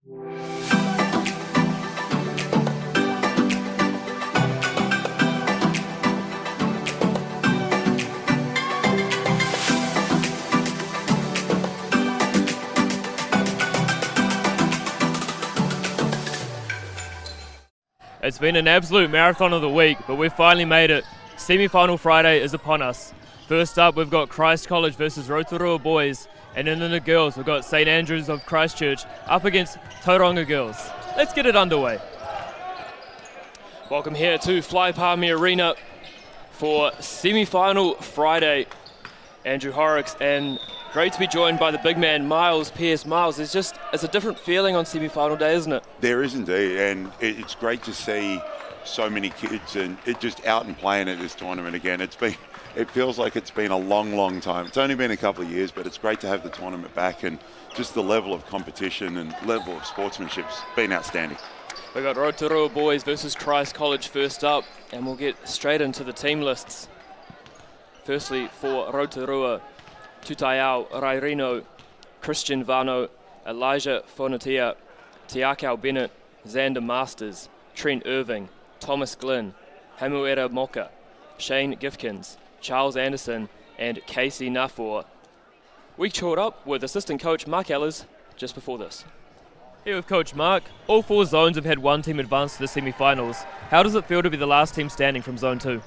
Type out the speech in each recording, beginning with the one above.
It's been an absolute marathon of the week, but we've finally made it. Semi-final Friday is upon us. First up, we've got Christ College versus Rotorua boys, and then in the girls, we've got St Andrews of Christchurch up against Tauranga girls. Let's get it underway. Welcome here to Fly Palmy Arena for semi-final Friday. Andrew Horrocks, and great to be joined by the big man, Miles Pearce. Miles, it's a different feeling on semi-final day, isn't it? There is indeed, and it's great to see so many kids and it just out and playing at this tournament again. It feels like it's been a long time. It's only been a couple of years, but it's great to have the tournament back, and just the level of competition and level of sportsmanship's been outstanding. We've got Rotorua boys versus Christ College first up, and we'll get straight into the team lists. Firstly, for Rotorua, Tutaiao Rairino, Christian Vano, Elijah Fonatia, Tiakau Bennett, Xander Masters, Trent Irving, Thomas Glynn, Hamuera Moka, Shane Gifkins, Charles Anderson, and Casey Nafor. We caught up with assistant coach Mark Ellers just before this. Here with Coach Mark. All four zones have had one team advance to the semi-finals. How does it feel to be the last team standing from Zone 2?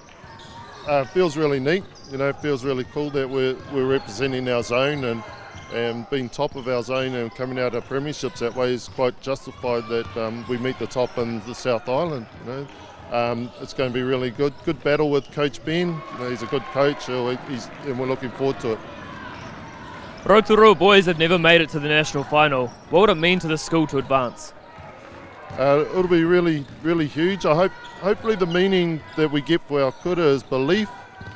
Feels really neat. It feels really cool that we're representing our zone and being top of our zone and coming out of premierships that way is quite justified that we meet the top in the South Island. It's going to be really good. Good battle with Coach Ben. He's a good coach, and we're looking forward to it. Rotorua boys have never made it to the national final. What would it mean to the school to advance? It'll be really huge. Hopefully the meaning that we get for our kura is belief.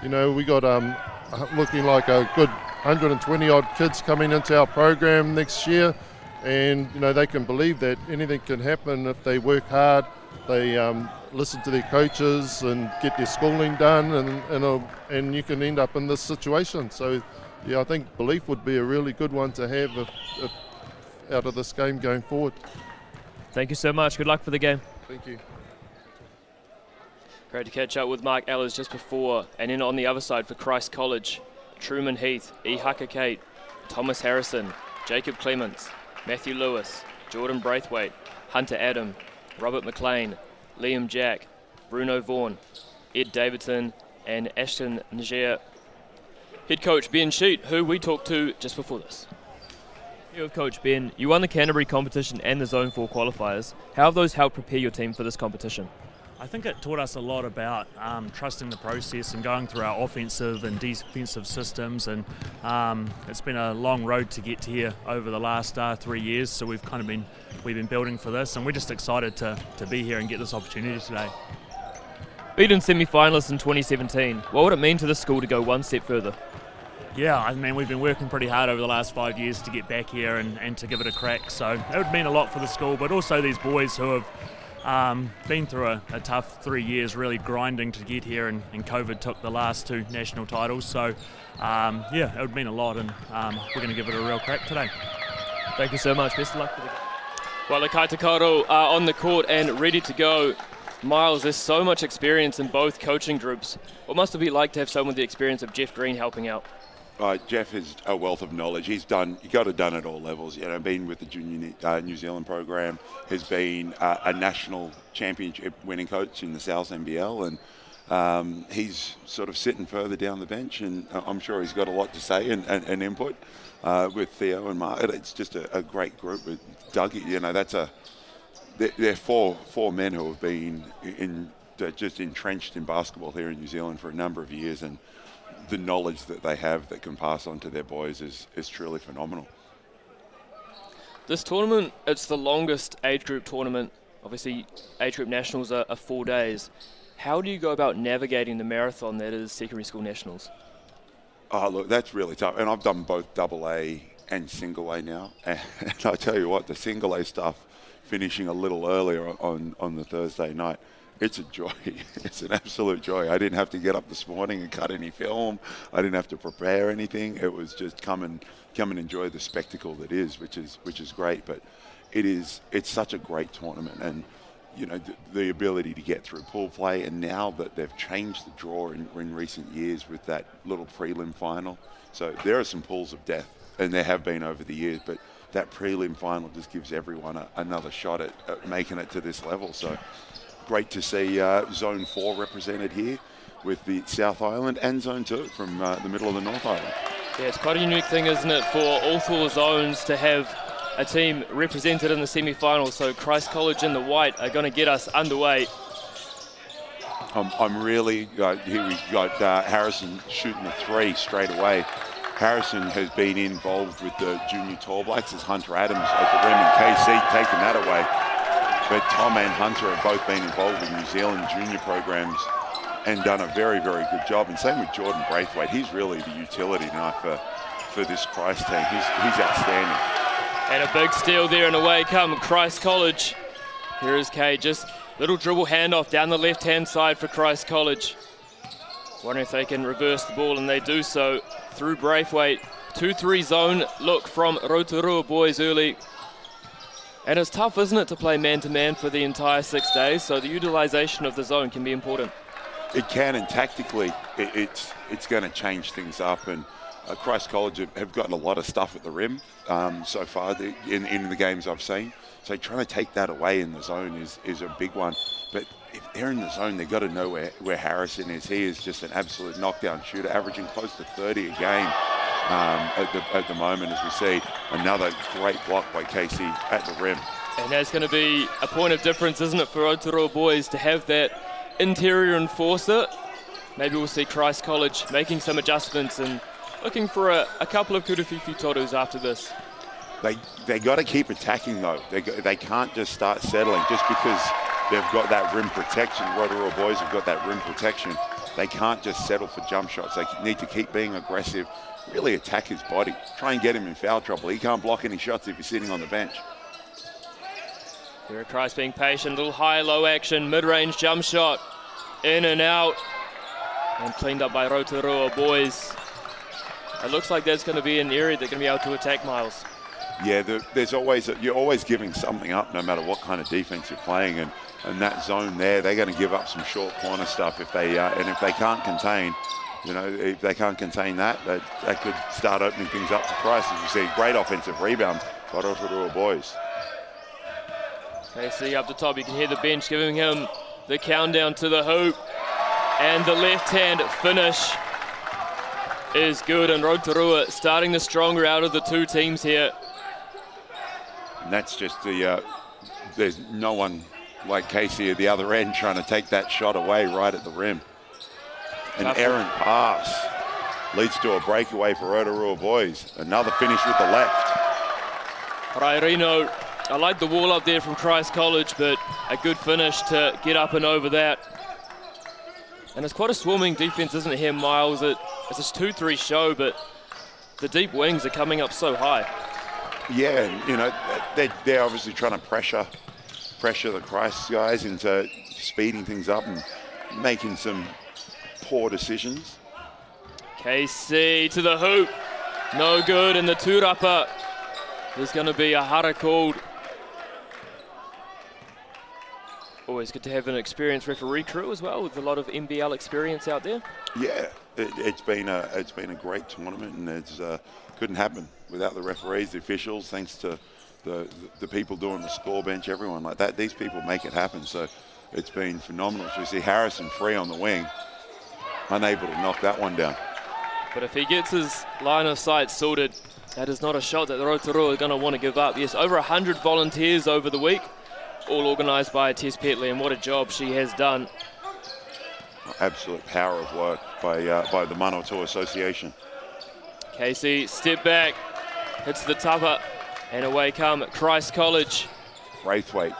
We got looking like a good 120 odd kids coming into our program next year, and they can believe that anything can happen if they work hard, they listen to their coaches and get their schooling done, and you can end up in this situation. So I think belief would be a really good one to have if out of this game going forward. Thank you so much. Good luck for the game. Thank you. Great to catch up with Mark Ellers just before. And then on the other side for Christ College, Truman Heath, Ihaka Kate, Thomas Harrison, Jacob Clements, Matthew Lewis, Jordan Braithwaite, Hunter Adam, Robert McLean, Liam Jack, Bruno Vaughan, Ed Davidson, and Ashton Niger. Head coach Ben Sheet, who we talked to just before this. Here with Coach Ben, you won the Canterbury competition and the Zone 4 qualifiers. How have those helped prepare your team for this competition? I think it taught us a lot about trusting the process and going through our offensive and defensive systems, and it's been a long road to get to here over the last 3 years, so we've been building for this, and we're just excited to be here and get this opportunity today. Beaten semi-finalists in 2017, what would it mean to the school to go one step further? Yeah, we've been working pretty hard over the last 5 years to get back here and to give it a crack, so it would mean a lot for the school, but also these boys who have been through a tough 3 years really grinding to get here, and COVID took the last two national titles, so it would mean a lot, and we're going to give it a real crack today. Thank you so much. Best of luck for the game. Well, the Kaitakaru are on the court and ready to go. Miles, there's so much experience in both coaching groups. What must it be like to have someone with the experience of Jeff Green helping out? Jeff is a wealth of knowledge. He's done at all levels. Been with the Junior New Zealand program, has been a national championship winning coach in the South NBL, and he's sort of sitting further down the bench, and I'm sure he's got a lot to say and input with Theo and Mark. It's just a great group with Dougie. They're four men who have been just entrenched in basketball here in New Zealand for a number of years, and the knowledge that they have that can pass on to their boys is truly phenomenal. This tournament, it's the longest age group tournament. Obviously, age group nationals are 4 days. How do you go about navigating the marathon that is secondary school nationals? Oh, look, that's really tough. And I've done both AA and single A now. And I tell you what, the single A stuff, finishing a little earlier on the Thursday night, it's a joy. It's an absolute joy. I didn't have to get up this morning and cut any film. I didn't have to prepare anything. It was just come and enjoy the spectacle that is, which is great. But it's such a great tournament, and you know, the ability to get through pool play, and now that they've changed the draw in recent years with that little prelim final. So there are some pools of death, and there have been over the years, but that prelim final just gives everyone another shot at making it to this level. So great to see Zone 4 represented here with the South Island, and Zone 2 from the middle of the North Island. Yeah, it's quite a unique thing, isn't it, for all four zones to have a team represented in the semi-finals. So Christ College in the white are going to get us underway. I'm really, here we got Harrison shooting a 3 straight away. Harrison has been involved with the junior Tall Blacks as Hunter Adams at the rim, and KC taking that away. But Tom and Hunter have both been involved with New Zealand junior programs and done a very, very good job. And same with Jordan Braithwaite. He's really the utility now for this Christ team. He's outstanding. And a big steal there, and away come Christ College. Here is Kay, just little dribble handoff down the left-hand side for Christ College. Wondering if they can reverse the ball, and they do so through Braithwaite. 2-3 zone look from Rotorua boys early. And it's tough, isn't it, to play man-to-man for the entire 6 days, so the utilization of the zone can be important. It can, and tactically it's going to change things up. And Christ College have gotten a lot of stuff at the rim so far in the games I've seen. So trying to take that away in the zone is a big one. But if they're in the zone, they've got to know where Harrison is. He is just an absolute knockdown shooter, averaging close to 30 a game at the moment, as we see another great block by Casey at the rim. And that's going to be a point of difference, isn't it, for Rotorua boys to have that interior enforcer. Maybe we'll see Christ College making some adjustments and looking for a couple of Kurufifi Torus after this. They got to keep attacking, though. They can't just start settling just because they've got that rim protection. Rotorua boys have got that rim protection. They can't just settle for jump shots. They need to keep being aggressive, really attack his body, try and get him in foul trouble. He can't block any shots if he's sitting on the bench. Here Christ being patient, little high-low action, mid-range jump shot, in and out, and cleaned up by Rotorua boys. It looks like there's going to be an area they're going to be able to attack, Miles. Yeah, you're always giving something up no matter what kind of defense you're playing, and that zone there, they're going to give up some short corner stuff if they can't contain, if they can't contain that could start opening things up for Christ. As you see, great offensive rebound by Rotorua boys. KC up the top, you can hear the bench giving him the countdown to the hoop, and the left-hand finish is good, and Rotorua starting the stronger out of the two teams here. And that's just there's no one like Casey at the other end trying to take that shot away right at the rim. An errant pass leads to a breakaway for Rotorua boys. Another finish with the left. Rairino, I like the wall up there from Christ College, but a good finish to get up and over that. And it's quite a swarming defense, isn't it here, Miles? It's a 2-3 show, but the deep wings are coming up so high. Yeah, they're obviously trying to pressure the Christ guys into speeding things up and making some poor decisions. KC to the hoop, no good, and the tūrapa. There's going to be a hara called. Always good to have an experienced referee crew as well, with a lot of NBL experience out there. Yeah, it's been a great tournament, and it's couldn't happen without the referees, the officials, thanks to the people doing the score bench, everyone like that. These people make it happen, so it's been phenomenal. So we see Harrison free on the wing, unable to knock that one down. But if he gets his line of sight sorted, that is not a shot that the Rotorua are going to want to give up. Yes, over 100 volunteers over the week, all organised by Tess Petley, and what a job she has done. Absolute power of work by the Manawatu Association. Casey, step back, hits the tupper, and away come Christ College. Braithwaite,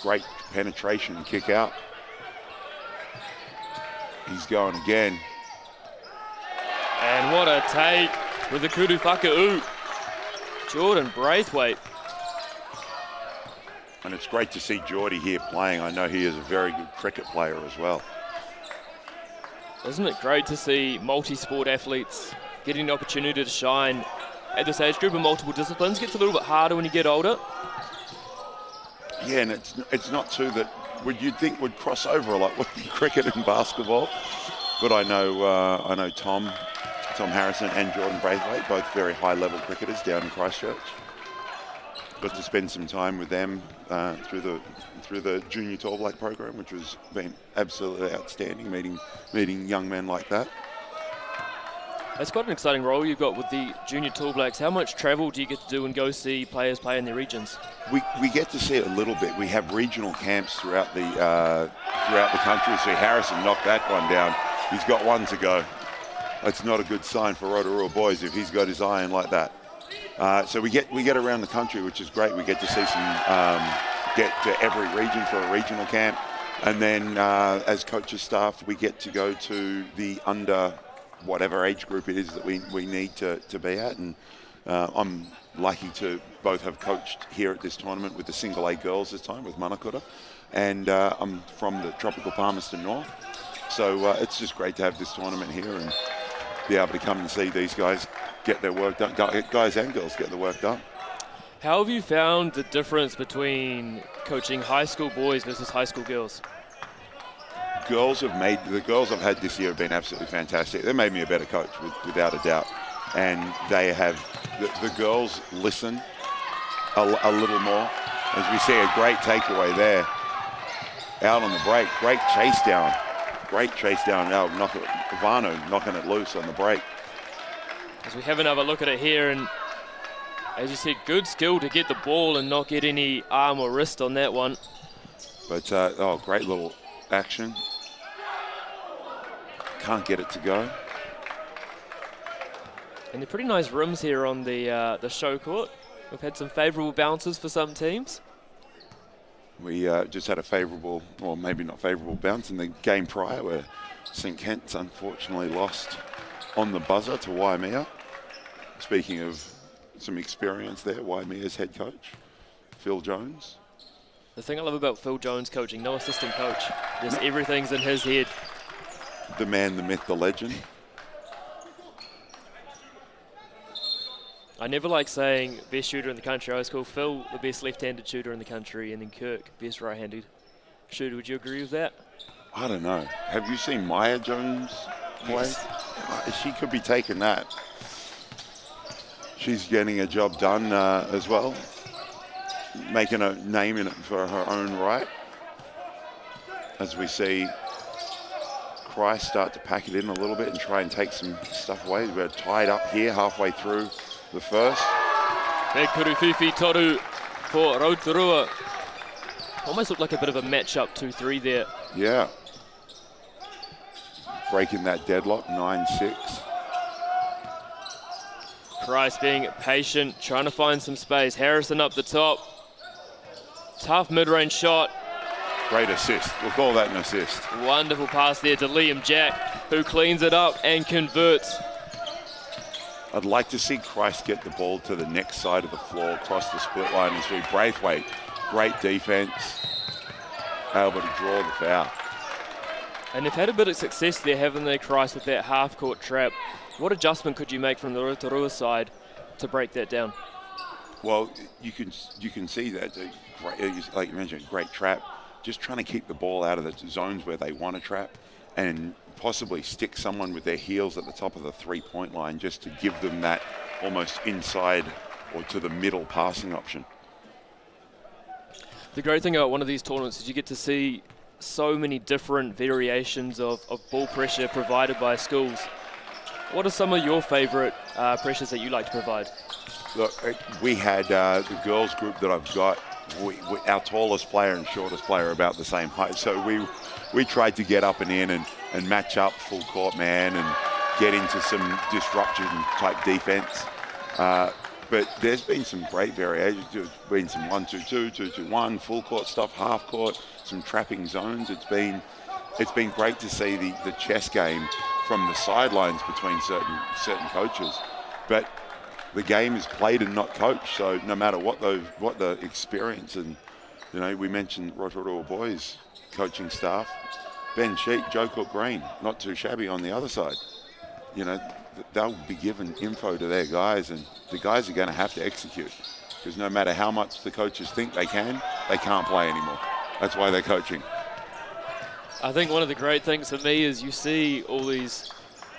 great penetration and kick out. He's going again. And what a take with the kudu whaka'u. Jordan Braithwaite. And it's great to see Geordie here playing. I know he is a very good cricket player as well. Isn't it great to see multi-sport athletes getting the opportunity to shine at this age group in multiple disciplines? Gets a little bit harder when you get older. Yeah, and it's not two that you'd think would cross over a lot with cricket and basketball. But I know Tom Harrison and Jordan Braithwaite, both very high-level cricketers down in Christchurch. Got to spend some time with them through the Junior Tall Black program, which has been absolutely outstanding, meeting young men like that. It's quite an exciting role you've got with the Junior Tall Blacks. How much travel do you get to do and go see players play in their regions? We get to see it a little bit. We have regional camps throughout the country. See, Harrison knocked that one down. He's got one to go. That's not a good sign for Rotorua boys if he's got his iron like that. So we get around the country, which is great. We get to see get to every region for a regional camp, and then as coaches staff, we get to go to the under whatever age group it is that we need to be at. And I'm lucky to both have coached here at this tournament with the single A girls this time with Manakura, and I'm from the tropical Palmerston North. So it's just great to have this tournament here and be able to come and see these guys get their work done, guys and girls get the work done. How have you found the difference between coaching high school boys versus high school girls? The girls I've had this year have been absolutely fantastic. They made me a better coach without a doubt. And they have, the girls listen a little more. As we see a great takeaway there. Out on the break, great chase down. Great chase down now, Vanu knocking it loose on the break. As we have another look at it here, and as you said, good skill to get the ball and not get any arm or wrist on that one. But, great little action. Can't get it to go. And they're pretty nice rims here on the show court. We've had some favourable bounces for some teams. We just had a favourable, or maybe not favourable bounce in the game prior where St Kitts unfortunately lost on the buzzer to Waimea. Speaking of some experience there, Waimea's head coach, Phil Jones. The thing I love about Phil Jones coaching, no assistant coach. Just everything's in his head. The man, the myth, the legend. I never like saying best shooter in the country. I always call Phil the best left-handed shooter in the country, and then Kirk best right-handed shooter. Would you agree with that? I don't know. Have you seen Maya Jones play? Yes. She could be taking that. She's getting a job done as well, making a name in it for her own right. As we see Christ start to pack it in a little bit and try and take some stuff away. We're tied up here halfway through the first. Big Kurufifi Toru for Rotorua. Almost looked like a bit of a match-up 2-3 there. Yeah. Breaking that deadlock, 9-6. Price being patient, trying to find some space. Harrison up the top. Tough mid-range shot. Great assist. We'll call that an assist. Wonderful pass there to Liam Jack, who cleans it up and converts. I'd like to see Christ get the ball to the next side of the floor, across the split line, and see Braithwaite. Great defense. Able to draw the foul. And they've had a bit of success there, haven't they, Christ, with that half-court trap. What adjustment could you make from the Rotorua side to break that down? Well, you can see that, like you mentioned, great trap. Just trying to keep the ball out of the zones where they want to trap and possibly stick someone with their heels at the top of the three-point line just to give them that almost inside or to the middle passing option. The great thing about one of these tournaments is you get to see so many different variations of ball pressure provided by schools. What are some of your favourite pressures that you like to provide? Look, we had the girls group that I've got. Our tallest player and shortest player are about the same height, so we tried to get up and in and match up full court man and get into some disruption type defense. But there's been some great variations. There's been some 1-2-2, 2-2-1, full court stuff, half court, some trapping zones. It's been great to see the chess game from the sidelines between certain coaches. But the game is played and not coached, so no matter what the experience, and we mentioned Rotorua boys coaching staff, Ben Sheet, Joe Cook Green, not too shabby on the other side. They'll be given info to their guys, and the guys are going to have to execute. because no matter how much the coaches think they can't play anymore. That's why they're coaching. I think one of the great things for me is you see all these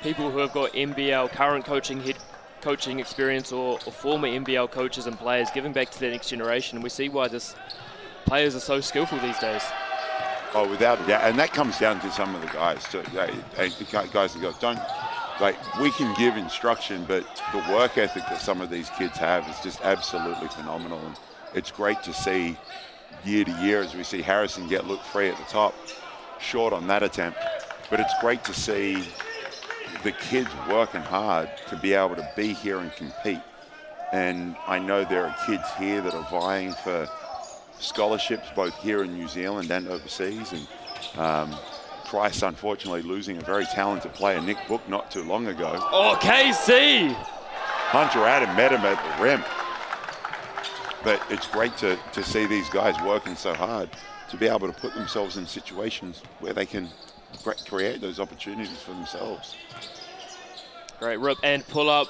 people who have got NBL current head coaching experience or former NBL coaches and players giving back to the next generation. And we see why players are so skillful these days. Oh, without a doubt. And that comes down to some of the guys too. The guys and girls don't, we can give instruction, but the work ethic that some of these kids have is just absolutely phenomenal. And it's great to see year to year as we see Harrison get look free at the top, short on that attempt. But it's great to see the kids working hard to be able to be here and compete. And I know there are kids here that are vying for scholarships both here in New Zealand and overseas. And Christ, unfortunately, losing a very talented player, Nick Book, not too long ago. Oh, KC! Hunter Adam met him at the rim. But it's great to see these guys working so hard to be able to put themselves in situations where they can create those opportunities for themselves. Great rip and pull up.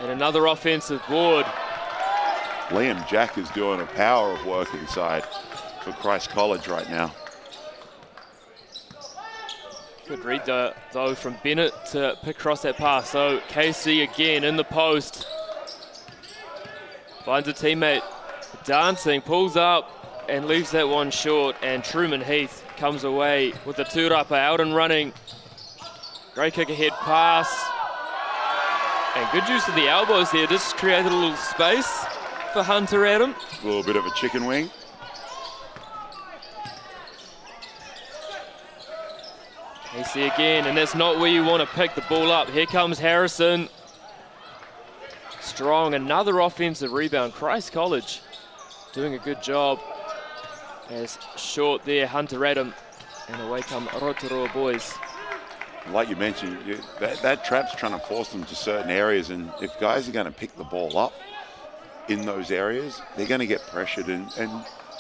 And another offensive board. Liam Jack is doing a power of work inside for Christ College right now. Good read though from Bennett to pick across that pass. So KC again in the post. Finds a teammate dancing, pulls up and leaves that one short. And Truman Heath comes away with the tūrapa out and running. Great kick ahead pass. And good use of the elbows there, just created a little space for Hunter Adam. A little bit of a chicken wing. Casey again, and that's not where you want to pick the ball up. Here comes Harrison. Strong, another offensive rebound. Christ College doing a good job. As short there, Hunter Adam, and away come Rotorua boys. Like you mentioned, that trap's trying to force them to certain areas, and if guys are going to pick the ball up in those areas, they're going to get pressured, and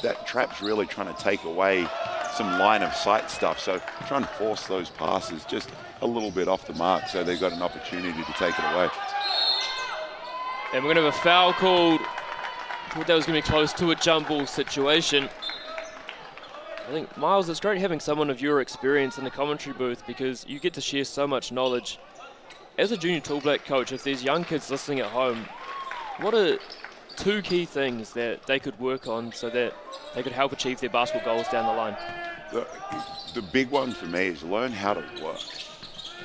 that trap's really trying to take away some line of sight stuff. So trying to force those passes just a little bit off the mark so they've got an opportunity to take it away. And we're going to have a foul called. I thought that was going to be close to a jump ball situation. I think, Miles, it's great having someone of your experience in the commentary booth because you get to share so much knowledge. As a junior Tall Black coach, if there's young kids listening at home, what are two key things that they could work on so that they could help achieve their basketball goals down the line? The big one for me is learn how to work.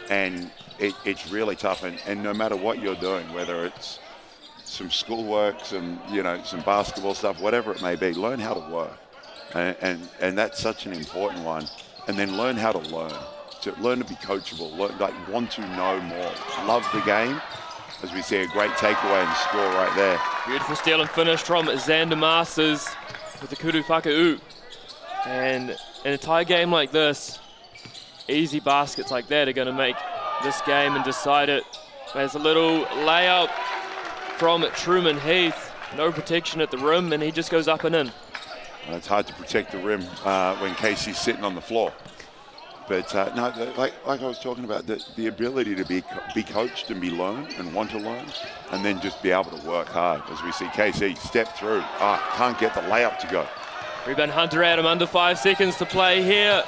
And it's really tough. And no matter what you're doing, whether it's some schoolwork, some basketball stuff, whatever it may be, learn how to work. And that's such an important one. And then learn how to learn. Learn to be coachable, want to know more. Love the game. As we see a great takeaway and score right there. Beautiful steal and finish from Xander Masters with the kudu whakau. And in a tie game like this, easy baskets like that are going to make this game and decide it. There's a little layup from Truman Heath. No protection at the rim, and he just goes up and in. And it's hard to protect the rim when Casey's sitting on the floor. But no, like I was talking about, the ability to be coached and be learned and want to learn, and then just be able to work hard. As we see Casey step through, can't get the layup to go. Rebound Hunter Adam, under 5 seconds to play here.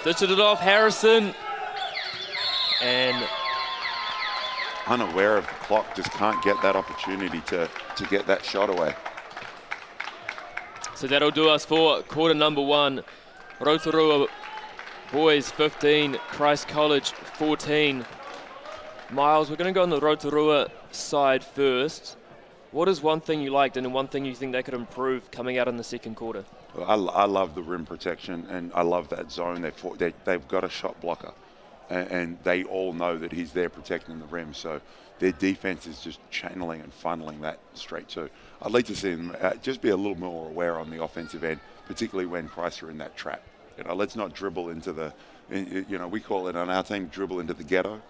Ditched it off, Harrison. And unaware of the clock, just can't get that opportunity to get that shot away. So that'll do us for quarter number one. Rotorua boys 15, Christ College 14. Miles, we're going to go on the Rotorua side first. What is one thing you liked and one thing you think they could improve coming out in the second quarter? I love the rim protection, and I love that zone. They've got a shot blocker, and they all know that he's there protecting the rim. So their defense is just channeling and funneling that straight to. I'd like to see them just be a little more aware on the offensive end, particularly when Christ are in that trap. Let's not dribble into the, we call it on our team, dribble into the ghetto.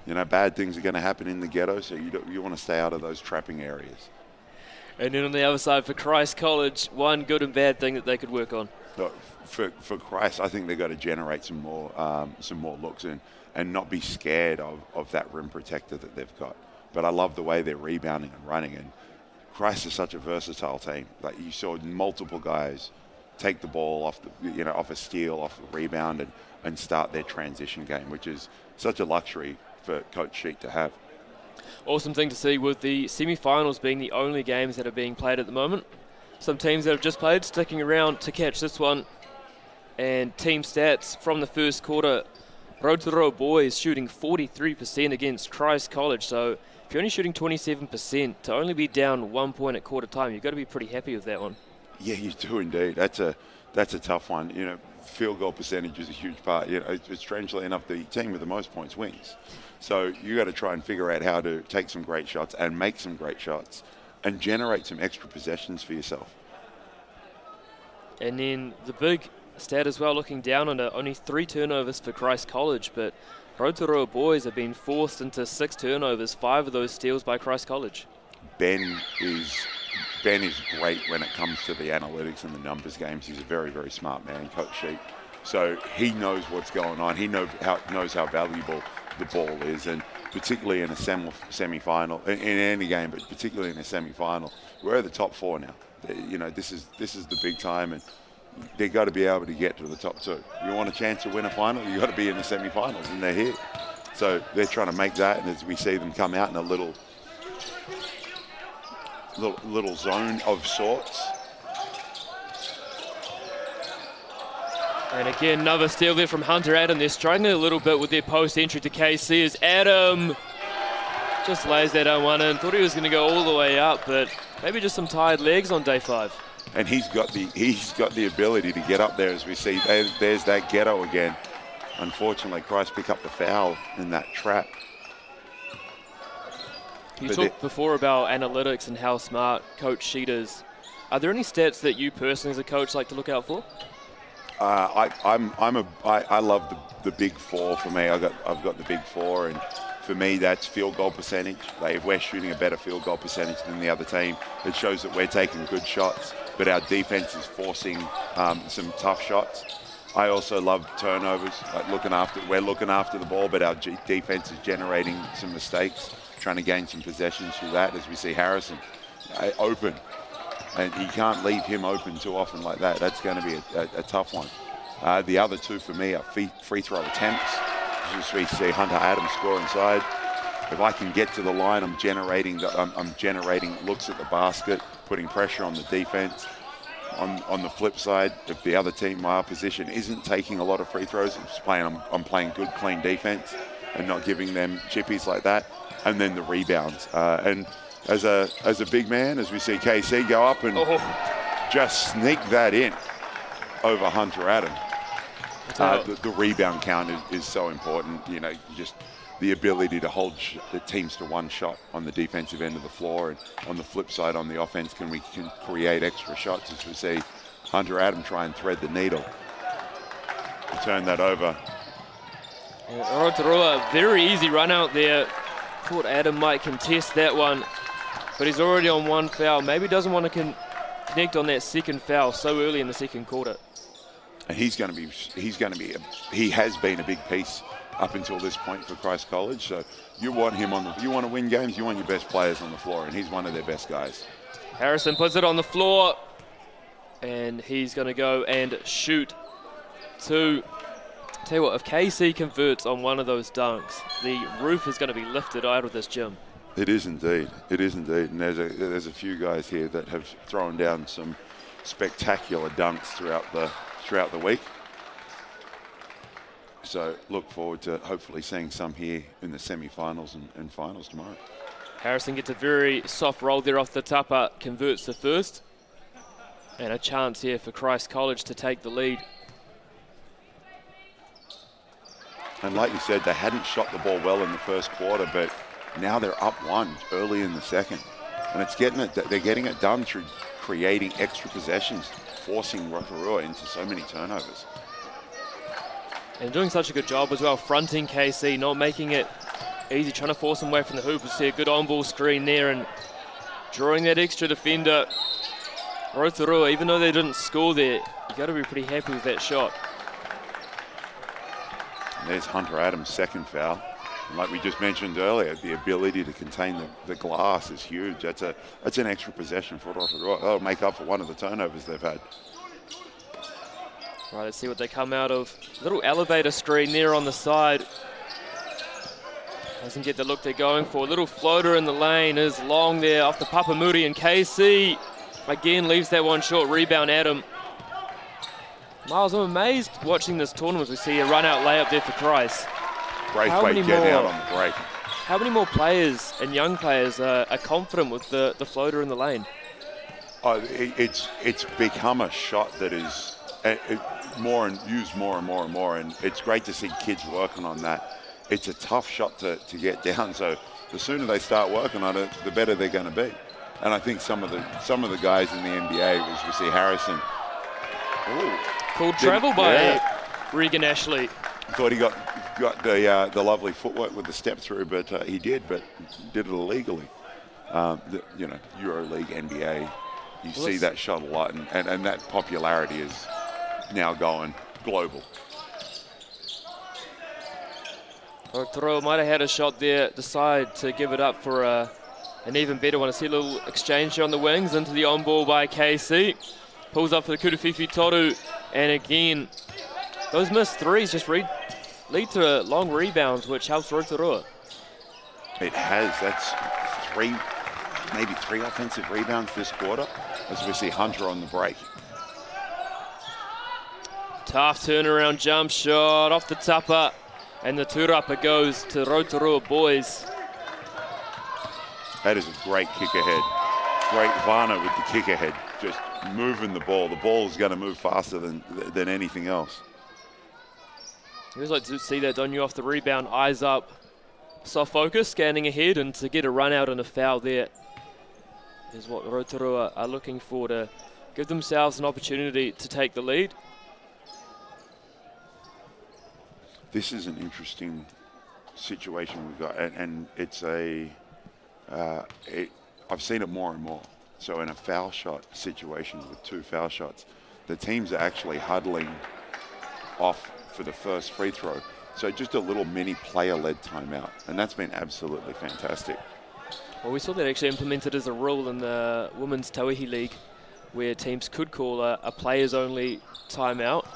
Bad things are going to happen in the ghetto, so you want to stay out of those trapping areas. And then on the other side for Christ College, one good and bad thing that they could work on. For Christ, I think they've got to generate some more looks and not be scared of that rim protector that they've got. But I love the way they're rebounding and running. And Christ is such a versatile team. Like you saw multiple guys take the ball off off a steal, off a rebound, and start their transition game, which is such a luxury for Coach Sheet to have. Awesome thing to see with the semi-finals being the only games that are being played at the moment. Some teams that have just played sticking around to catch this one. And team stats from the first quarter, Rotorua boys shooting 43% against Christ College. So if you're only shooting 27%, to only be down 1 point at quarter time, you've got to be pretty happy with that one. Yeah, you do indeed. That's a tough one. Field goal percentage is a huge part. It's strangely enough the team with the most points wins. So you got to try and figure out how to take some great shots and make some great shots and generate some extra possessions for yourself. And then the big stat as well, looking down on it, only 3 turnovers for Christ College, but Rotorua boys have been forced into 6 turnovers, 5 of those steals by Christ College. Ben is great when it comes to the analytics and the numbers games. He's a very, very smart man, Coach Sheet. So he knows what's going on. He knows how valuable the ball is, and particularly in a semi-final, in any game, but particularly in a semi-final, we're at the top 4 now. This is the big time, and they've got to be able to get to the top 2. You want a chance to win a final, you've got to be in the semi-finals, and they're here. So they're trying to make that, and as we see them come out in a little zone of sorts. And again, another steal there from Hunter Adam. They're struggling a little bit with their post entry to KC as Adam just lays that one in. Thought he was going to go all the way up, but maybe just some tired legs on day 5. And he's got the ability to get up there, as we see. There's that ghetto again. Unfortunately, Christ picked up the foul in that trap. You talked before about analytics and how smart Coach Sheet is. Are there any stats that you personally as a coach like to look out for? I love the big 4 for me. I've got the big 4, and for me that's field goal percentage. Like if we're shooting a better field goal percentage than the other team, it shows that we're taking good shots, but our defense is forcing some tough shots. I also love turnovers, like we're looking after the ball, but our defense is generating some mistakes, trying to gain some possessions through that, as we see Harrison open. And you can't leave him open too often like that. That's going to be a tough one. The other 2 for me are free throw attempts. As we see Hunter Adams score inside. If I can get to the line, I'm generating looks at the basket, putting pressure on the defense. On the flip side, if the other team, my opposition, isn't taking a lot of free throws, I'm playing good, clean defense and not giving them chippies like that. And then the rebounds. And as a big man, as we see KC go up and just sneak that in over Hunter Adam. The rebound count is so important. Just the ability to hold the teams to 1 shot on the defensive end of the floor, and on the flip side, on the offense, we can create extra shots, as we see Hunter Adam try and thread the needle. We'll turn that over. Rotorua, very easy run out there. Thought Adam might contest that one, but he's already on 1 foul. Maybe doesn't want to connect on that second foul so early in the second quarter. And he has been a big piece up until this point for Christ College. So you want him you want to win games, you want your best players on the floor, and he's one of their best guys. Harrison puts it on the floor, and he's going to go and shoot 2. Tell you what, if KC converts on one of those dunks, the roof is going to be lifted out of this gym. It is indeed. It is indeed. And there's a few guys here that have thrown down some spectacular dunks throughout the week. So look forward to hopefully seeing some here in the semi-finals and finals tomorrow. Harrison gets a very soft roll there off the tupper, converts the first. And a chance here for Christ College to take the lead. And like you said, they hadn't shot the ball well in the first quarter, but now they're up 1 early in the second. And they're getting it done through creating extra possessions, forcing Rotorua into so many turnovers. And doing such a good job as well, fronting KC, not making it easy, trying to force them away from the hoop. We see a good on-ball screen there and drawing that extra defender. Rotorua, even though they didn't score there, you got to be pretty happy with that shot. There's Hunter Adams' second foul. And like we just mentioned earlier, the ability to contain the glass is huge. That's an extra possession for Rotorua. That'll make up for one of the turnovers they've had. Right, let's see what they come out of. Little elevator screen there on the side. Doesn't get the look they're going for. Little floater in the lane is long there off the Papamuri, and KC again leaves that one short. Rebound Adam. Miles, I'm amazed watching this tournament. We see a run-out layup there for Christ. Braithwaite getting out on the break. How many more players and young players are confident with the floater in the lane? Oh, it's become a shot that is more and used more and more and more, and it's great to see kids working on that. It's a tough shot to get down, so the sooner they start working on it, the better they're going to be. And I think some of the guys in the NBA, as we see Harrison. Ooh, called travel by Regan Ashley. Thought he got the lovely footwork with the step through, but he did it illegally. EuroLeague, NBA, you see that shot a lot, and that popularity is now going global. Rotorua might have had a shot there, decide to give it up for an even better one. I see a little exchange here on the wings into the on ball by KC. Pulls up for the Kurufifi Toru, and again, those missed threes just lead to long rebounds, which helps Rotorua. It has. That's maybe three offensive rebounds this quarter, as we see Hunter on the break. Tough turnaround jump shot off the tapa, and the turapa goes to Rotorua boys. That is a great kick ahead. Great Varna with the kick ahead, just moving the ball. The ball is going to move faster than anything else. You always like to see that, don't you, off the rebound, eyes up, soft focus, scanning ahead, and to get a run out and a foul there is what Rotorua are looking for to give themselves an opportunity to take the lead. This is an interesting situation we've got, and it's I've seen it more and more. So in a foul shot situation with two foul shots, the teams are actually huddling off for the first free throw. So just a little mini player-led timeout, and that's been absolutely fantastic. Well, we saw that actually implemented as a rule in the Women's Tauihi League, where teams could call a players-only timeout.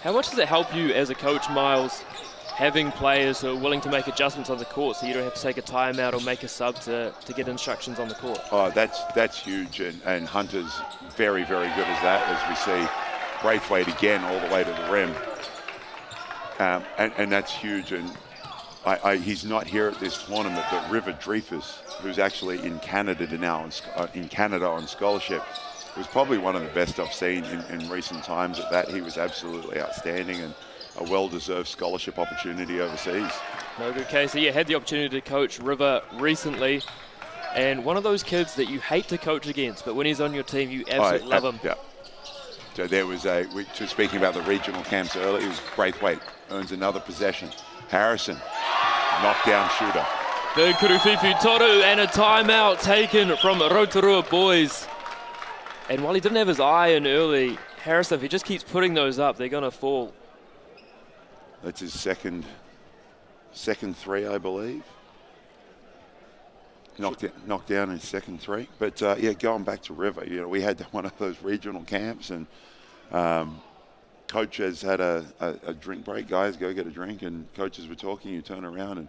How much does it help you as a coach, Miles, having players who are willing to make adjustments on the court so you don't have to take a timeout or make a sub to get instructions on the court? Oh, that's huge, and Hunter's very, very good as that, as we see Braithwaite again all the way to the rim. And that's huge, and he's not here at this tournament, but River Dreyfus, who's actually in Canada now, in Canada on scholarship, was probably one of the best I've seen in recent times at that. He was absolutely outstanding and a well-deserved scholarship opportunity overseas. No good case. So, yeah, had the opportunity to coach River recently, and one of those kids that you hate to coach against, but when he's on your team, you absolutely love him. Yeah. So there was speaking about the regional camps earlier, it was Braithwaite earns another possession. Harrison, knockdown shooter. Big Kurufifi Toru, and a timeout taken from Rotorua boys. And while he didn't have his eye in early, Harrison, if he just keeps putting those up, they're going to fall. That's his second three, I believe. Knocked down his second three. But yeah, going back to River, we had one of those regional camps, and coach has had a drink break. Guys, go get a drink, and coaches were talking. You turn around, and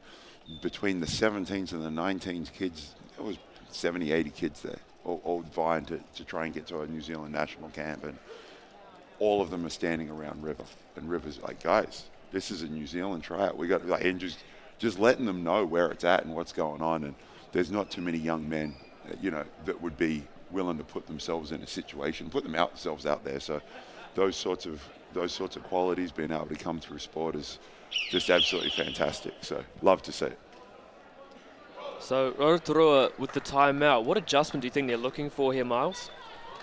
between the 17s and the 19s kids, it was 70, 80 kids there, all vying to try and get to a New Zealand national camp, and all of them are standing around River, and River's like, guys, this is a New Zealand tryout. We got and just letting them know where it's at and what's going on, and there's not too many young men, that would be willing to put themselves in a situation, put themselves out there. So those sorts of qualities, being able to come through sport, is just absolutely fantastic. So love to see it. So Rotorua with the timeout, what adjustment do you think they're looking for here, Miles?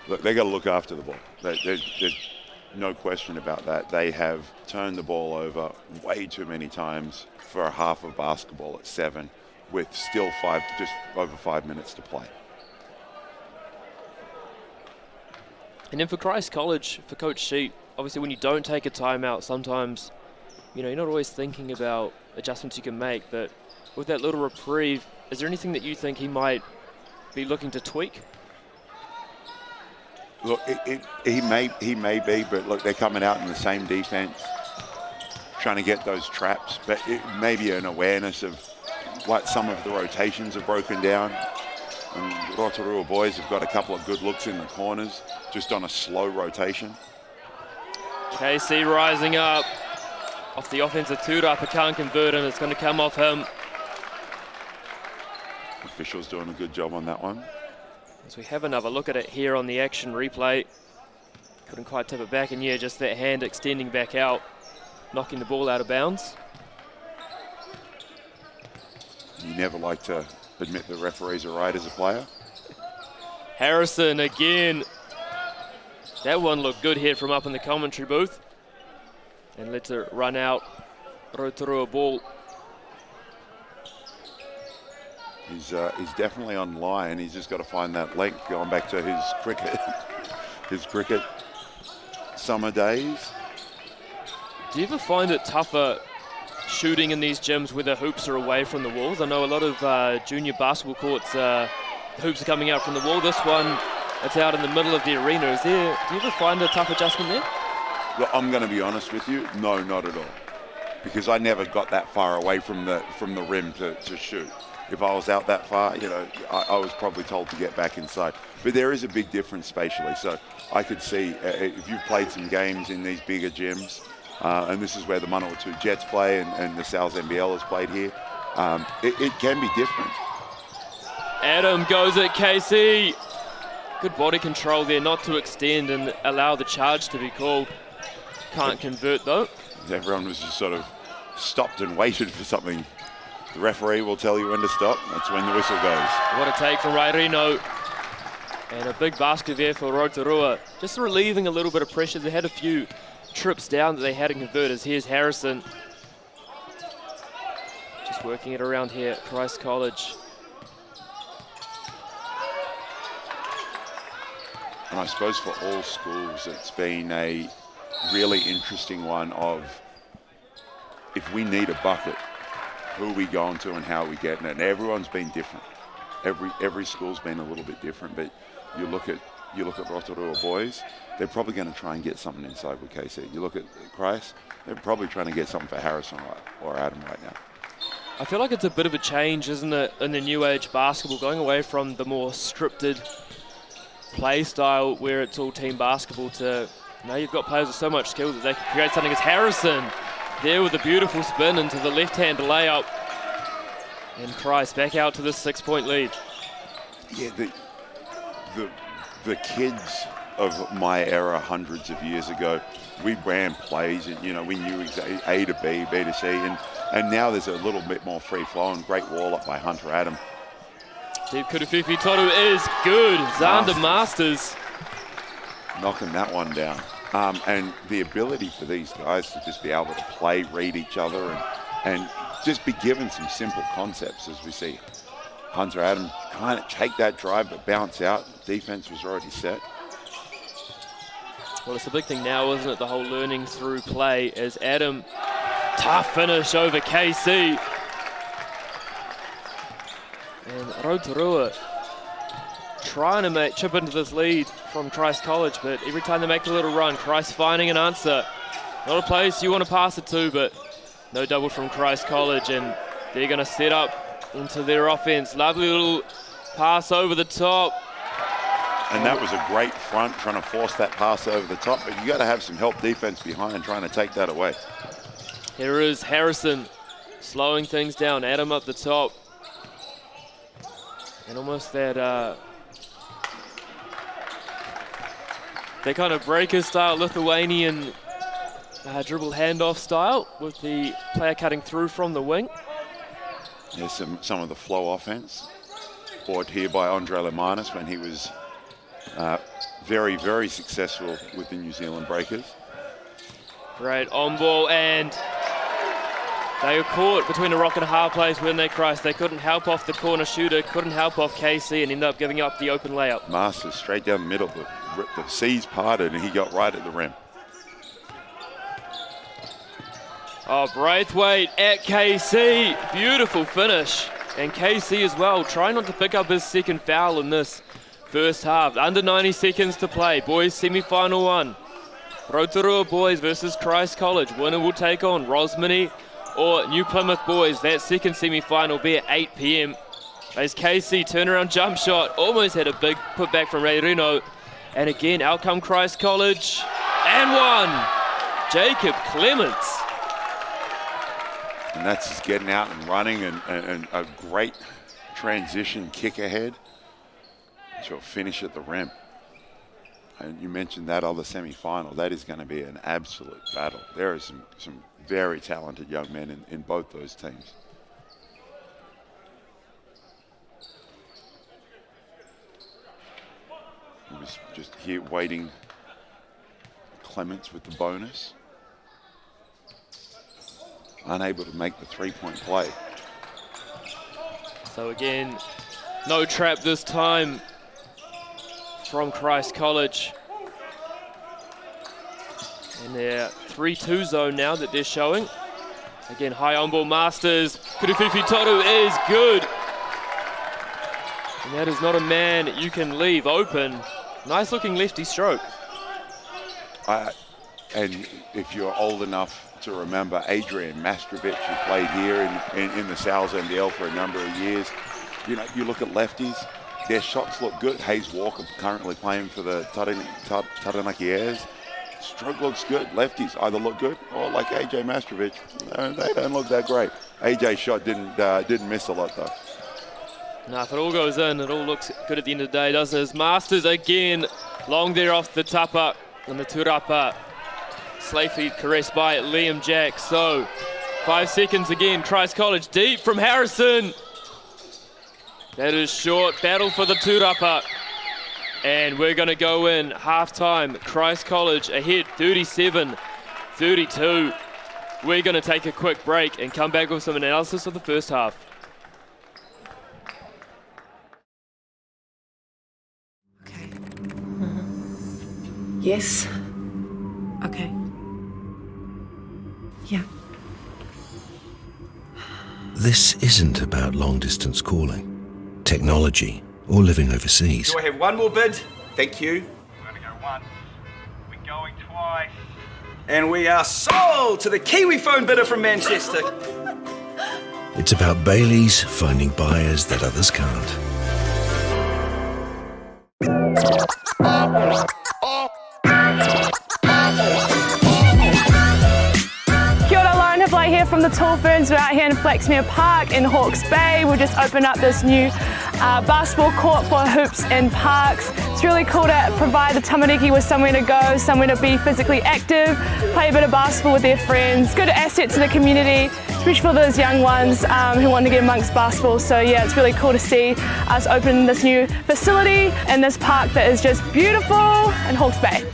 Look, they got to look after the ball. There's no question about that. They have turned the ball over way too many times for a half of basketball at 7, with still just over 5 minutes to play. And then for Christ College, for Coach Sheet, obviously when you don't take a timeout, sometimes you know, you're not always thinking about adjustments you can make, but with that little reprieve, is there anything that you think he might be looking to tweak? Look, he may be, but look, they're coming out in the same defense, trying to get those traps, but it may be an awareness of what some of the rotations have broken down. And Rotorua boys have got a couple of good looks in the corners, just on a slow rotation. KC rising up off the offensive tūrapa, can't convert, and it's going to come off him. Officials doing a good job on that one. As we have another look at it here on the action replay. Couldn't quite tip it back, and yeah, just that hand extending back out, knocking the ball out of bounds. You never like to admit the referees are right as a player. Harrison again. That one looked good here from up in the commentary booth. And lets it run out. Rotorua ball. He's definitely on line. He's just got to find that length, going back to his cricket, his cricket summer days. Do you ever find it tougher shooting in these gyms where the hoops are away from the walls? I know a lot of junior basketball courts, the hoops are coming out from the wall. This one, it's out in the middle of the arena. Do you ever find a tough adjustment there? Well, I'm going to be honest with you, no, not at all, because I never got that far away from the rim to shoot. If I was out that far, you know, I was probably told to get back inside. But there is a big difference spatially. So I could see, if you've played some games in these bigger gyms, and this is where the Manawatu Jets play and the Sal's NBL has played here, it can be different. Adam goes at KC. Good body control there, not to extend and allow the charge to be called. Can't convert though. Everyone was just sort of stopped and waited for something. The referee will tell you when to stop. That's when the whistle goes. What a take from Rairino. And a big basket there for Rotorua. Just relieving a little bit of pressure. They had a few trips down that they hadn't converted. Here's Harrison. Just working it around here at Christ College. And I suppose for all schools, it's been a really interesting one of, if we need a bucket, who are we going to and how are we getting it? And everyone's been different. Every school's been a little bit different, but you look at Rotorua boys, they're probably going to try and get something inside with KC. You look at Christ, they're probably trying to get something for Harrison or Adam right now. I feel like it's a bit of a change, isn't it, in the new age basketball, going away from the more scripted play style where it's all team basketball to now you've got players with so much skill that they can create something. As Harrison there with a beautiful spin into the left-hand layup. And Christ back out to the 6-point lead. Yeah, the kids of my era hundreds of years ago, we ran plays and, you know, we knew exactly A to B, B to C, and now there's a little bit more free flow and great wall up by Hunter Adam. Deep Kutufifi Toru is good. Xander Masters. Knocking that one down. And the ability for these guys to just be able to play, read each other, and just be given some simple concepts, as we see Hunter Adam kind of take that drive but bounce out. Defense was already set. Well, it's the big thing now, isn't it? The whole learning through play as Adam, tough finish over KC. And Rotorua trying to chip into this lead from Christ College, but every time they make a little run, Christ finding an answer. Not a place you want to pass it to, but no double from Christ College, and they're going to set up into their offense. Lovely little pass over the top. And that was a great front, trying to force that pass over the top, but you got to have some help defense behind trying to take that away. Here is Harrison slowing things down. Adam up the top. And almost that they kind of breaker style, Lithuanian dribble handoff style with the player cutting through from the wing. There's some of the flow offense brought here by Andre Lemanis when he was very, very successful with the New Zealand Breakers. Great on ball, and they were caught between a rock and a hard place when they crashed. They couldn't help off the corner shooter, couldn't help off KC, and ended up giving up the open layup. Masters straight down the middle, the C's parted and he got right at the rim. Oh, Braithwaite at KC. Beautiful finish. And KC as well, trying not to pick up his second foul in this first half. Under 90 seconds to play. Boys semi-final one. Rotorua boys versus Christ College. Winner will take on Rosmini or New Plymouth boys. That second semi-final will be at 8 p.m. As KC turnaround jump shot. Almost had a big putback from Reirino. And again, out come Christ College. And one. Jacob Clements. And that's just getting out and running and a great transition kick ahead. She'll finish at the rim. And you mentioned that other semi-final. That is going to be an absolute battle. There are some very talented young men in both those teams. He was just here waiting. Clements with the bonus. Unable to make the three-point play. So again, no trap this time from Christ College. And their 3-2 zone now that they're showing. Again, high on-ball Masters. Kurufifi Toru is good. And that is not a man you can leave open. Nice looking lefty stroke. And if you're old enough to remember Adrian Mastrovic, who played here in the Sal's NBL for a number of years, you know, you look at lefties, their shots look good. Hayes Walker currently playing for the Taranaki Airs. Stroke looks good. Lefties either look good or like AJ Mastrovic, they don't look that great. AJ's shot didn't miss a lot though. Now, if it all goes in, it all looks good at the end of the day, doesn't it? Masters again, long there off the tapa and the turapa. Safely caressed by Liam Jack. So 5 seconds again. Christ College deep from Harrison. That is short. Battle for the turapa. And we're going to go in half-time. Christ College ahead 37-32. We're going to take a quick break and come back with some analysis of the first half. Okay. Yes. Okay. Yeah. This isn't about long-distance calling, technology, or living overseas. Do I have one more bid? Thank you. We're going to go once. We're going twice. And we are sold to the Kiwi phone bidder from Manchester. It's about Bailey's finding buyers that others can't. Kia ora, Lauren Hiblay here from the Tall Ferns. We're out here in Flaxmere Park in Hawke's Bay. We've just opened up this new basketball court for hoops and parks. It's really cool to provide the tamariki with somewhere to go, somewhere to be physically active, play a bit of basketball with their friends. Good asset to the community, especially for those young ones who want to get amongst basketball. So yeah, it's really cool to see us open this new facility in this park that is just beautiful in Hawke's Bay.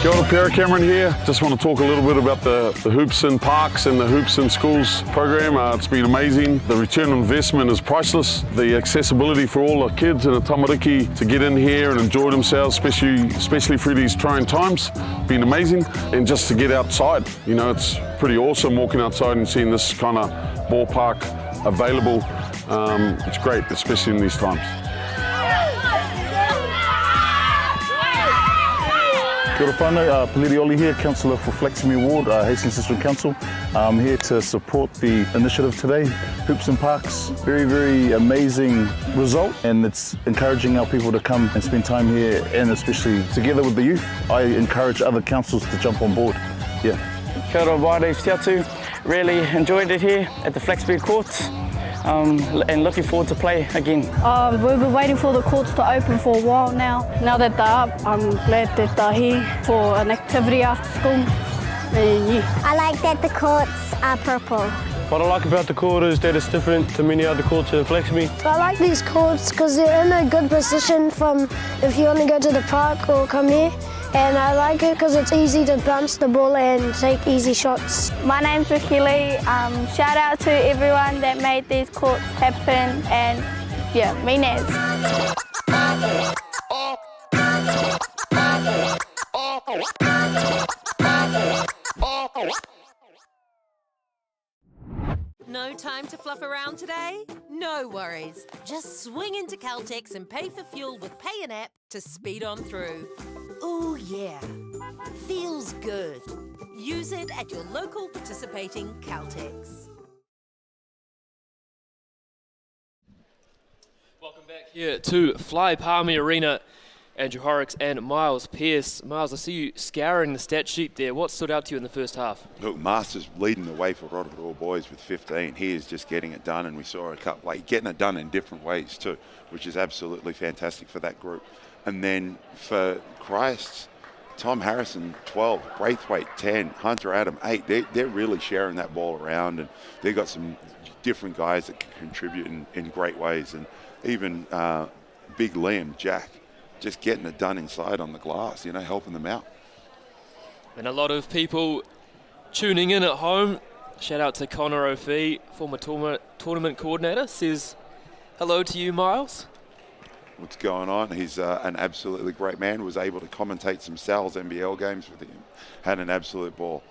Kia ora, Pierre Cameron here. Just want to talk a little bit about the Hoops in Parks and the Hoops in Schools program. It's been amazing. The return on investment is priceless. The accessibility for all the kids in the tamariki to get in here and enjoy themselves, especially through these trying times, been amazing. And just to get outside, you know, it's pretty awesome walking outside and seeing this kind of ballpark available. It's great, especially in these times. Kia ora whānau, Peliri Oli here, Councillor for Flaxmere Ward, Hastings District Council. I'm here to support the initiative today, Hoops and Parks. Very, very amazing result, and it's encouraging our people to come and spend time here, and especially together with the youth. I encourage other councils to jump on board. Yeah. Kia ora, wāre whiatu. Really enjoyed it here at the Flaxmere Courts. And looking forward to play again. We've been waiting for the courts to open for a while now. Now that they're up, I'm glad that they're here for an activity after school. And yeah. I like that the courts are purple. What I like about the court is that it's different to many other courts in Flaxmere. I like these courts because they're in a good position from if you want to go to the park or come here. And I like it because it's easy to bounce the ball and take easy shots. My name's Ricky Lee. Shout out to everyone that made these courts happen, and yeah, me Naz. No time to fluff around today? No worries. Just swing into Caltex and pay for fuel with Pay an App to speed on through. Ooh, yeah. Feels good. Use it at your local participating Caltex. Welcome back here to Fly Palmy Arena. Andrew Horrocks and Miles Pearce. Miles, I see you scouring the stat sheet there. What stood out to you in the first half? Look, Masters leading the way for Rotorua boys with 15. He is just getting it done, and we saw a couple, getting it done in different ways too, which is absolutely fantastic for that group. And then for Christ's, Tom Harrison, 12, Braithwaite, 10, Hunter Adam, 8. They're really sharing that ball around, and they've got some different guys that can contribute in great ways. And even Big Liam, Jack, just getting it done inside on the glass, helping them out. And a lot of people tuning in at home. Shout out to Connor O'Fee, former tournament coordinator, says hello to you, Miles. What's going on? He's an absolutely great man. Was able to commentate some Sal's NBL games with him. Had an absolute ball.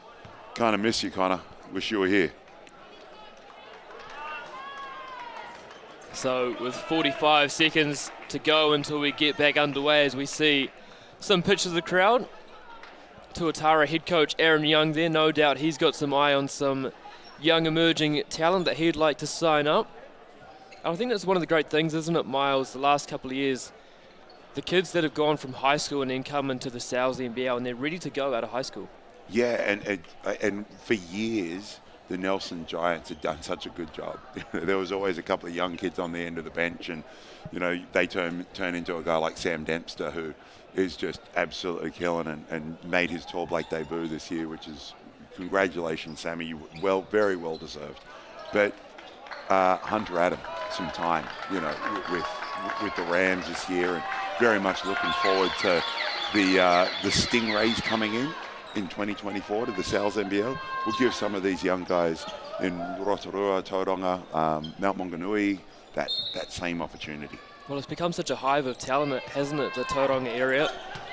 Kind of miss you, Connor. Wish you were here. So with 45 seconds to go until we get back underway, as we see some pictures of the crowd. Tuatara head coach Aaron Young there, no doubt he's got some eye on some young emerging talent that he'd like to sign up. I think that's one of the great things, isn't it, Miles, the last couple of years? The kids that have gone from high school and then come into the Sal's NBL and they're ready to go out of high school. Yeah, and for years, the Nelson Giants had done such a good job. There was always a couple of young kids on the end of the bench, and they turn into a guy like Sam Dempster, who is just absolutely killing and made his Tall Blake debut this year, which is congratulations, Sammy, very well deserved. But Hunter Adam, some time, with the Rams this year, and very much looking forward to the Stingrays coming in 2024 to the Sal's NBL. We'll give some of these young guys in Rotorua, Tauranga, Mount Maunganui, that same opportunity. Well, it's become such a hive of talent, hasn't it, the Tauranga area.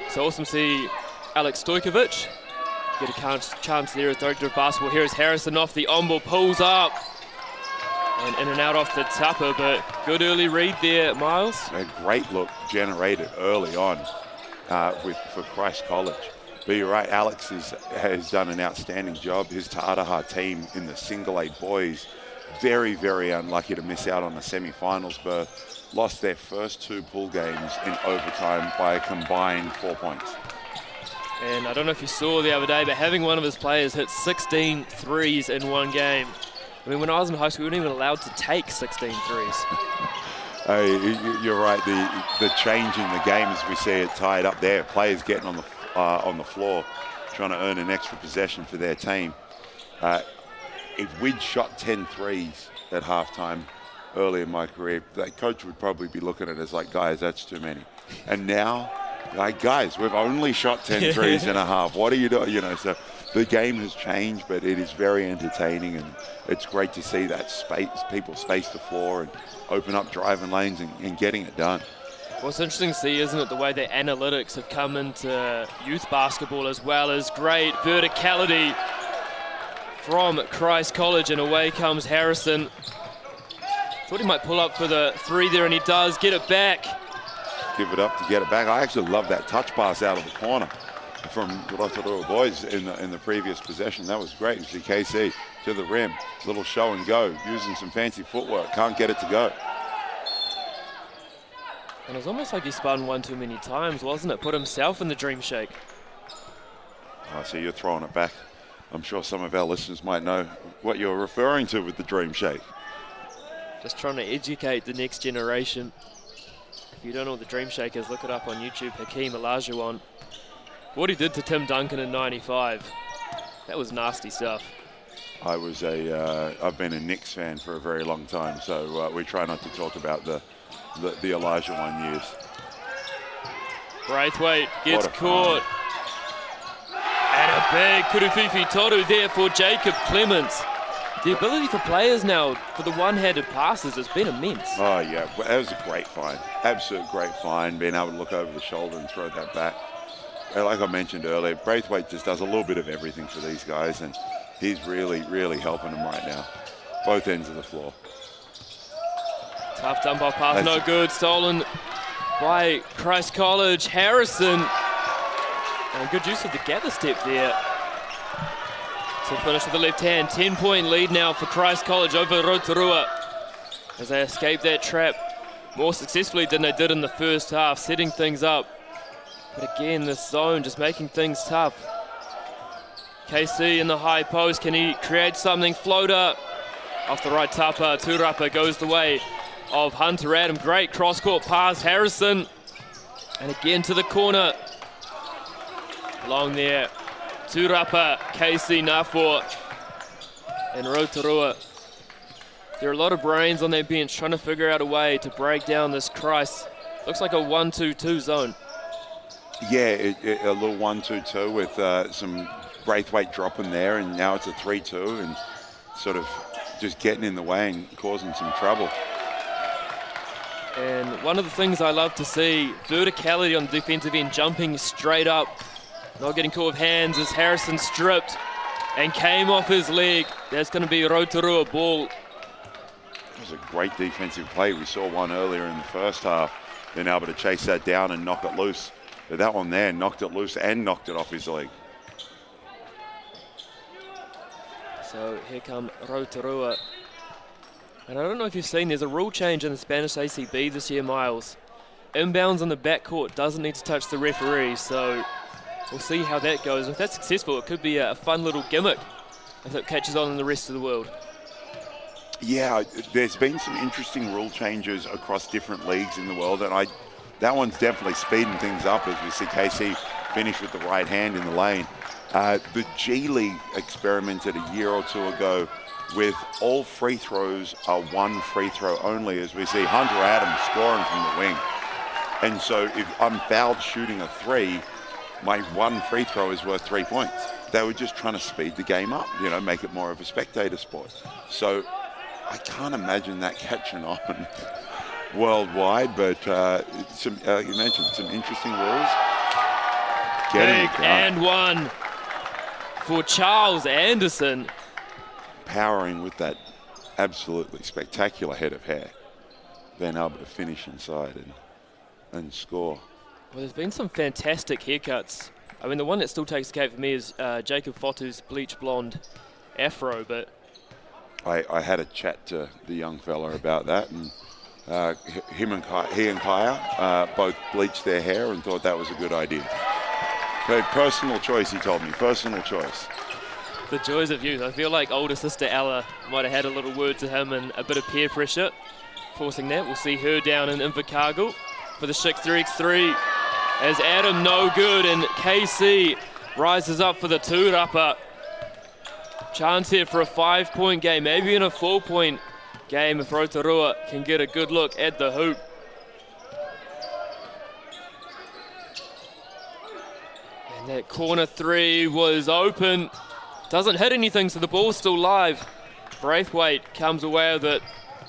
So awesome to see Alex Stojkovic get a chance there as director of basketball. Here is Harrison off the on-ball, pulls up, and in and out off the tupper, but good early read there, Miles. A great look generated early on for Christ College. But you're right, Alex has done an outstanding job. His Ta'ataha team in the single A boys, very, very unlucky to miss out on a semi-finals berth. Lost their first 2 pool games in overtime by a combined 4 points. And I don't know if you saw the other day, but having one of his players hit 16 threes in one game. I mean, when I was in high school, we weren't even allowed to take 16 threes. You're right, the change in the game as we see it tied up there. Players getting on the floor, trying to earn an extra possession for their team. If we'd shot 10 threes at halftime early in my career, that coach would probably be looking at us like, guys, that's too many. And now, like, guys, we've only shot 10 threes in a half. What are you doing? So the game has changed, but it is very entertaining, and it's great to see that people space the floor and open up driving lanes and getting it done. Well, it's interesting to see, isn't it, the way the analytics have come into youth basketball, as well as great verticality from Christ College, and away comes Harrison. Thought he might pull up for the 3 there, and he does get it back. Give it up to get it back. I actually love that touch pass out of the corner from Rotorua boys in the previous possession. That was great. You see KC to the rim, little show and go, using some fancy footwork. Can't get it to go. And it was almost like he spun one too many times, wasn't it? Put himself in the dream shake. Oh, so you're throwing it back. I'm sure some of our listeners might know what you're referring to with the dream shake. Just trying to educate the next generation. If you don't know what the dream shake is, look it up on YouTube. Hakeem Olajuwon. What he did to Tim Duncan in '95, that was nasty stuff. I've been a Knicks fan for a very long time, so we try not to talk about the Olajuwon years. Braithwaite gets caught. And a big Kurufifi Toru there for Jacob Clements. The ability for players now for the one-handed passes has been immense. Oh, yeah. Well, that was a great find. Absolute great find, being able to look over the shoulder and throw that back. Like I mentioned earlier, Braithwaite just does a little bit of everything for these guys, and he's really, really helping them right now. Both ends of the floor. Tough dump off pass, no good. Stolen by Christ College. Harrison. And good use of the gather step there. To finish with the left hand. 10-point lead now for Christ College over Rotorua as they escape that trap more successfully than they did in the first half, setting things up. But again, this zone just making things tough. KC in the high post. Can he create something? Floater off the right tapa. Tūrapa goes the way of Hunter Adam. Great cross-court pass. Harrison. And again to the corner. Long there. Tūrapa, KC Nafo, and Rotorua. There are a lot of brains on their bench trying to figure out a way to break down this Christ. Looks like a 1-2-2 zone. Yeah, a little 1-2-2 with some Braithwaite dropping there, and now it's a 3-2 and sort of just getting in the way and causing some trouble. And one of the things I love to see, verticality on the defensive end, jumping straight up. Not getting caught with hands as Harrison stripped and came off his leg. That's going to be a Rotorua ball. It was a great defensive play. We saw one earlier in the first half, being able to chase that down and knock it loose. But that one there knocked it loose and knocked it off his leg. So here come Rotorua. And I don't know if you've seen, there's a rule change in the Spanish ACB this year, Miles. Inbounds on the backcourt doesn't need to touch the referee, so we'll see how that goes. If that's successful, it could be a fun little gimmick if it catches on in the rest of the world. Yeah, there's been some interesting rule changes across different leagues in the world, and that one's definitely speeding things up as we see KC finish with the right hand in the lane. The G League experimented a year or two ago with all free throws are one free throw only, as we see Hunter Adams scoring from the wing. And so if I'm fouled shooting a three, my one free throw is worth 3 points. They were just trying to speed the game up, you know, make it more of a spectator sport. So I can't imagine that catching on worldwide, but you mentioned some interesting rules. Big and one for Charles Anderson. Powering with that absolutely spectacular head of hair. Being able to finish inside and score. Well, there's been some fantastic haircuts. I mean, the one that still takes the cake for me is Jacob Fotu's bleach blonde afro, but I had a chat to the young fella about that, and he and Kaya both bleached their hair and thought that was a good idea. But personal choice, he told me, personal choice. The joys of youth. I feel like older sister Ella might have had a little word to him and a bit of peer pressure forcing that. We'll see her down in Invercargill for the 6-3x3 as Adam no good and KC rises up for the Tūrapa. Chance here for a 5-point game, maybe in a 4-point game if Rotorua can get a good look at the hoop. And that corner three was open. Doesn't hit anything, so the ball's still live. Braithwaite comes away with it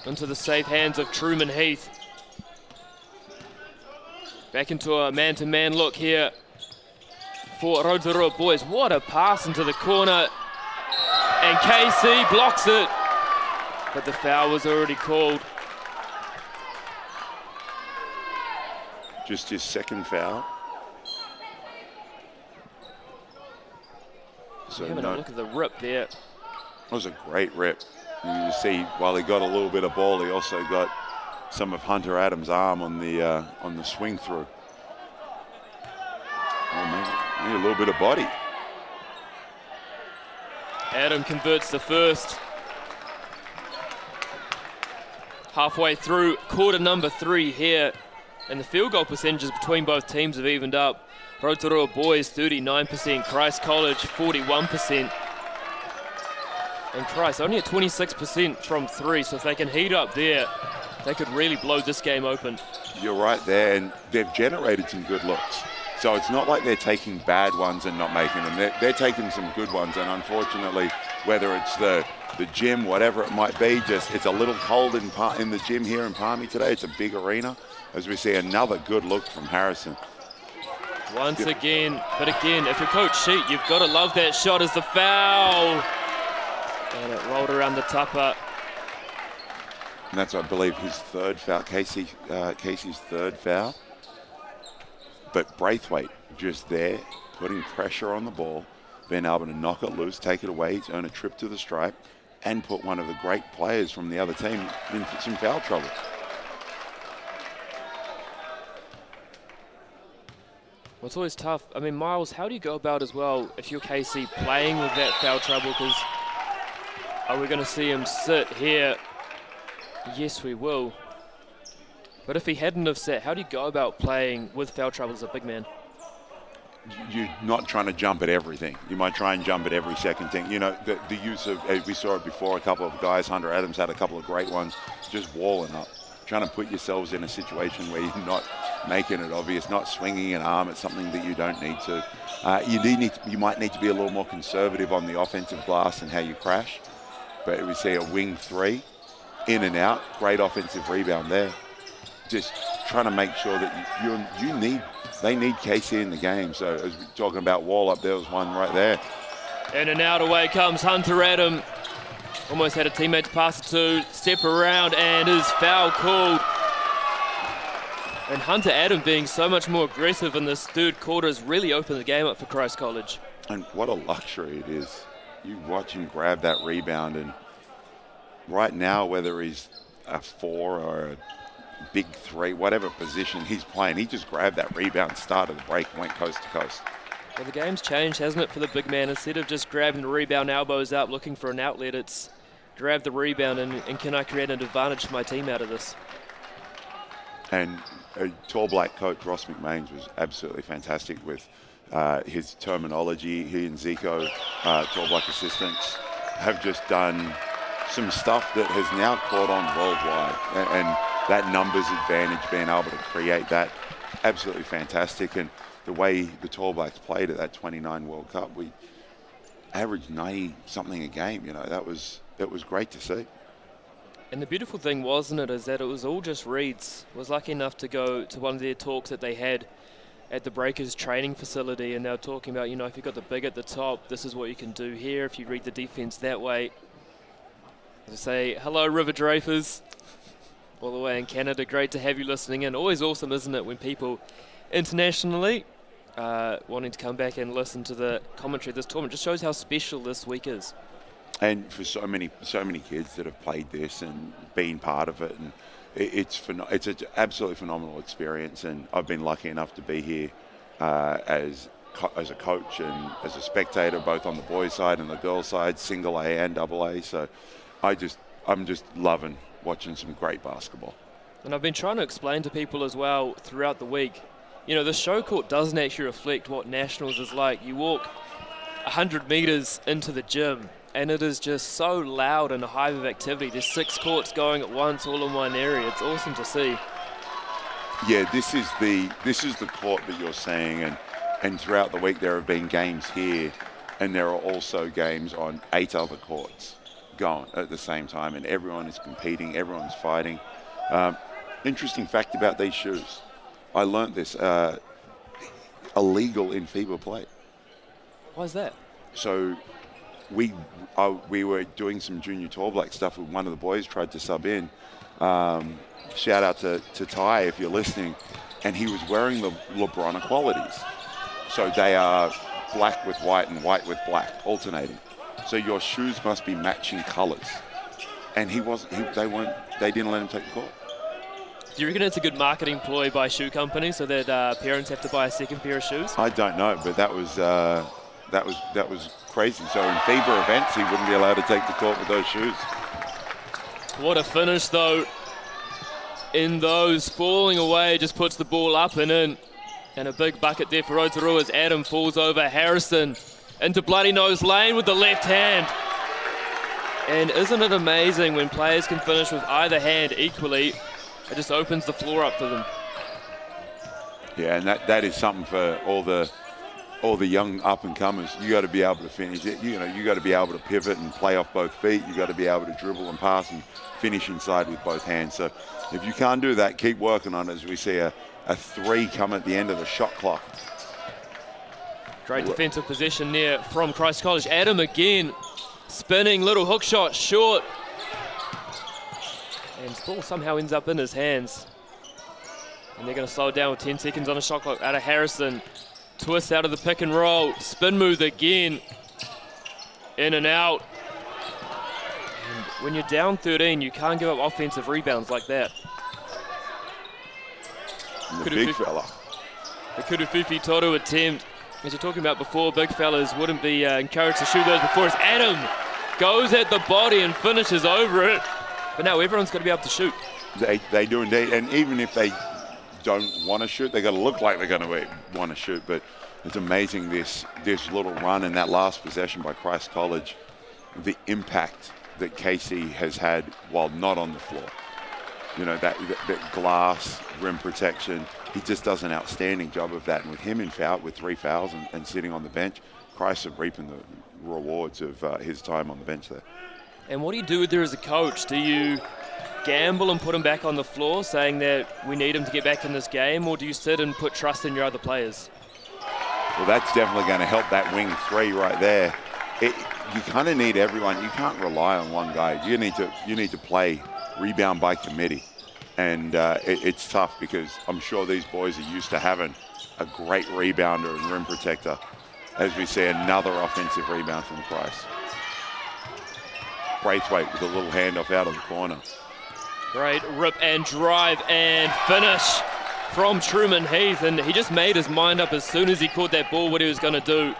into the safe hands of Truman Heath. Back into a man-to-man look here for Rotorua boys. What a pass into the corner. And KC blocks it. But the foul was already called. Just his second foul. So having a look at the rip there. It was a great rip. You see, while he got a little bit of ball, he also got some of Hunter Adams' arm on the swing through. Oh, maybe a little bit of body. Adam converts the first. Halfway through quarter number 3 here. And the field goal percentages between both teams have evened up. Rotorua boys 39%, Christ College 41%. And Christ only at 26% from 3, so if they can heat up there, they could really blow this game open. You're right there, and they've generated some good looks. So it's not like they're taking bad ones and not making them. They're taking some good ones, and unfortunately, whether it's the the gym, whatever it might be. Just it's a little cold in the gym here in Palmy today. It's a big arena, as we see another good look from Harrison. Once again, but again, if you're Coach Sheet, you've got to love that shot as the foul. And it rolled around the tupper. And that's, I believe, his third foul, Casey's third foul. But Braithwaite just there, putting pressure on the ball, being able to knock it loose, take it away, earn a trip to the stripe, and put one of the great players from the other team in some foul trouble. Well, it's always tough. I mean, Miles, how do you go about as well if you're Casey playing with that foul trouble? Because are we going to see him sit here? Yes, we will. But if he hadn't have sat, how do you go about playing with foul trouble as a big man? You're not trying to jump at everything. You might try and jump at every second thing. You know, the use of, we saw it before, a couple of guys, Hunter Adams had a couple of great ones, just walling up, trying to put yourselves in a situation where you're not making it obvious, not swinging an arm at something that you don't need to. You might need to be a little more conservative on the offensive glass and how you crash. But we see a wing three, in and out, great offensive rebound there. Just trying to make sure that they need Casey in the game. So as we're talking about wall up, there was one right there. In and out, away comes Hunter Adam. Almost had a teammate to pass it to, step around, and is foul called. And Hunter Adam being so much more aggressive in this third quarter has really opened the game up for Christ College. And what a luxury it is. You watch him grab that rebound, and right now, whether he's a 4 or a big 3, whatever position he's playing, he just grabbed that rebound, started the break, went coast to coast. Well, the game's changed, hasn't it, for the big man? Instead of just grabbing the rebound, elbows up, looking for an outlet, it's grab the rebound and can I create an advantage for my team out of this? And Tall Black coach Ross McMains was absolutely fantastic with his terminology. He and Zico, Tall Black assistants, have just done some stuff that has now caught on worldwide. And that numbers advantage, being able to create that, absolutely fantastic. And the way the Tall Blacks played at that 29 World Cup, we averaged 90-something a game. You know, that was great to see. And the beautiful thing, wasn't it, is that it was all just reads. I was lucky enough to go to one of their talks that they had at the Breakers training facility, and they were talking about, you know, if you've got the big at the top, this is what you can do here. If you read the defense that way. They say, hello, River Dreyfus, all the way in Canada. Great to have you listening in. Always awesome, isn't it, when people internationally wanting to come back and listen to the commentary of this tournament. Just shows how special this week is. And for so many kids that have played this and been part of it, and it's an absolutely phenomenal experience. And I've been lucky enough to be here as a coach and as a spectator, both on the boys' side and the girls' side, single A and double A. So I'm just loving watching some great basketball. And I've been trying to explain to people as well throughout the week, you know, the show court doesn't actually reflect what Nationals is like. You walk 100 meters into the gym and it is just so loud and a hive of activity. There's 6 courts going at once, all in one area. It's awesome to see. Yeah, this is the court that you're seeing, and throughout the week there have been games here, and there are also games on 8 other courts going at the same time, and everyone is competing, everyone's fighting. Interesting fact about these shoes. I learnt this, illegal in FIBA play. Why is that? So we were doing some junior Tall Black stuff with one of the boys, tried to sub in. Shout out to Ty if you're listening. And he was wearing the LeBron equalities. So they are black with white and white with black, alternating. So your shoes must be matching colors. And they didn't let him take the court. Do you reckon it's a good marketing ploy by shoe companies so that parents have to buy a second pair of shoes? I don't know, but that was crazy. So in FIBA events, he wouldn't be allowed to take the court with those shoes. What a finish, though. In those, falling away, just puts the ball up and in. And a big bucket there for Rotorua as Adam falls over Harrison into Bloody Nose Lane with the left hand. And isn't it amazing when players can finish with either hand equally? It just opens the floor up for them. Yeah, and that is something for all the all the young up-and-comers, you got to be able to finish it. You got to be able to pivot and play off both feet. You got to be able to dribble and pass and finish inside with both hands. So if you can't do that, keep working on it as we see a 3 come at the end of the shot clock. Great defensive possession there from Christ College. Adam again, spinning, little hook shot, short. And the ball somehow ends up in his hands. And they're going to slow it down with 10 seconds on a shot clock. Out of Harrison, twist out of the pick and roll, spin move again, in and out. And when you're down 13, you can't give up offensive rebounds like that. And the big fella. The Kurufufi Toru attempt, as you're talking about before, big fellas wouldn't be encouraged to shoot those before. As Adam goes at the body and finishes over it. But now everyone's got to be able to shoot. They do indeed, and even if they don't want to shoot, they got to look like they're going to want to shoot. But it's amazing this little run in that last possession by Christ College, the impact that Casey has had while not on the floor. You know, that glass rim protection, he just does an outstanding job of that. And with him in foul, with 3 fouls and sitting on the bench, Christ are reaping the rewards of his time on the bench there. And what do you do there as a coach? Do you gamble and put him back on the floor, saying that we need him to get back in this game, or do you sit and put trust in your other players? Well, that's definitely going to help that wing 3 right there. You kind of need everyone. You can't rely on one guy. You need to play rebound by committee, and it's tough because I'm sure these boys are used to having a great rebounder and rim protector. As we see another offensive rebound from Price. Braithwaite with a little handoff out of the corner. Great rip and drive and finish from Truman Heath, and he just made his mind up as soon as he caught that ball what he was going to do.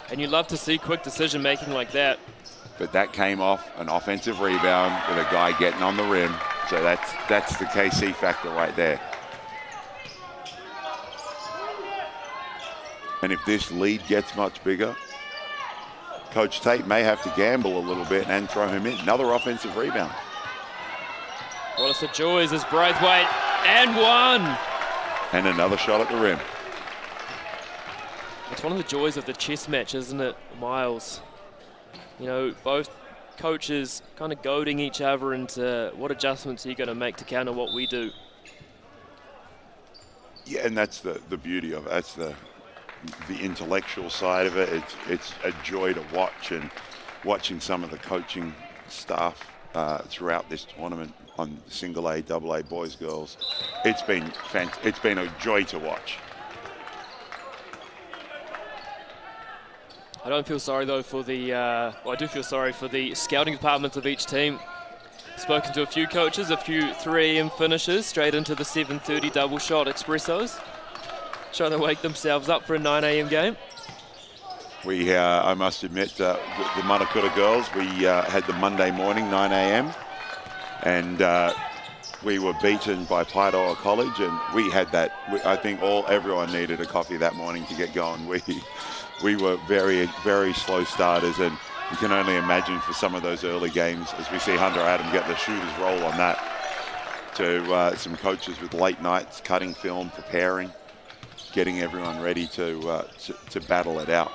And you love to see quick decision making like that. But that came off an offensive rebound with a guy getting on the rim. So that's the KC factor right there. And if this lead gets much bigger, Coach Tate may have to gamble a little bit and throw him in. Another offensive rebound. Well, it's the joys as Braithwaite, and one. And another shot at the rim. It's one of the joys of the chess match, isn't it, Miles? You know, both coaches kind of goading each other into what adjustments are you going to make to counter what we do. Yeah, and that's the beauty of it. That's the intellectual side of it. It's a joy to watch, and watching some of the coaching staff throughout this tournament on single A, double A, boys, girls. It's been a joy to watch. I don't feel sorry though for the, well, I do feel sorry for the scouting departments of each team. Spoken to a few coaches, a few 3 AM finishers, straight into the 7:30 double shot espressos. Trying to wake themselves up for a 9 AM game. We, I must admit, the Manakura girls, we had the Monday morning 9 AM, and we were beaten by Paeroa College, and we had that. I think everyone needed a coffee that morning to get going. We were very, very slow starters, and you can only imagine for some of those early games, as we see Hunter Adam get the shooter's roll on that, to some coaches with late nights, cutting film, preparing, getting everyone ready to battle it out.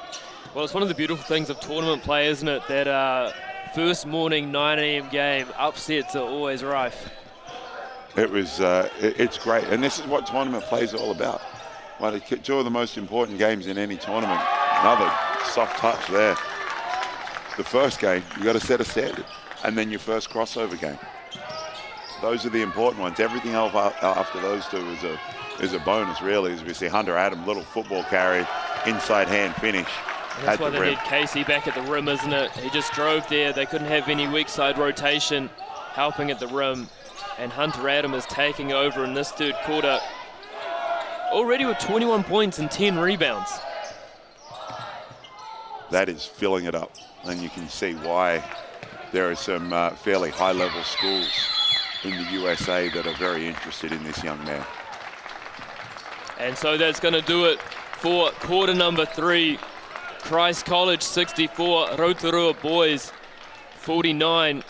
Well, it's one of the beautiful things of tournament play, isn't it? That first morning 9 AM game, upsets are always rife. It was, it's great, and this is what tournament play is all about. One of the most important games in any tournament. Another soft touch there. The first game, you got to set a standard, and then your first crossover game. Those are the important ones. Everything else after those two is a bonus, really, as we see Hunter Adam, little football carry, inside hand finish. And that's why they need Casey back at the rim, isn't it? He just drove there. They couldn't have any weak side rotation helping at the rim. And Hunter Adam is taking over in this third quarter, already with 21 points and 10 rebounds. That is filling it up. And you can see why there are some fairly high-level schools in the USA that are very interested in this young man. And so that's going to do it for quarter number 3. Christ College 64, Rotorua boys 49.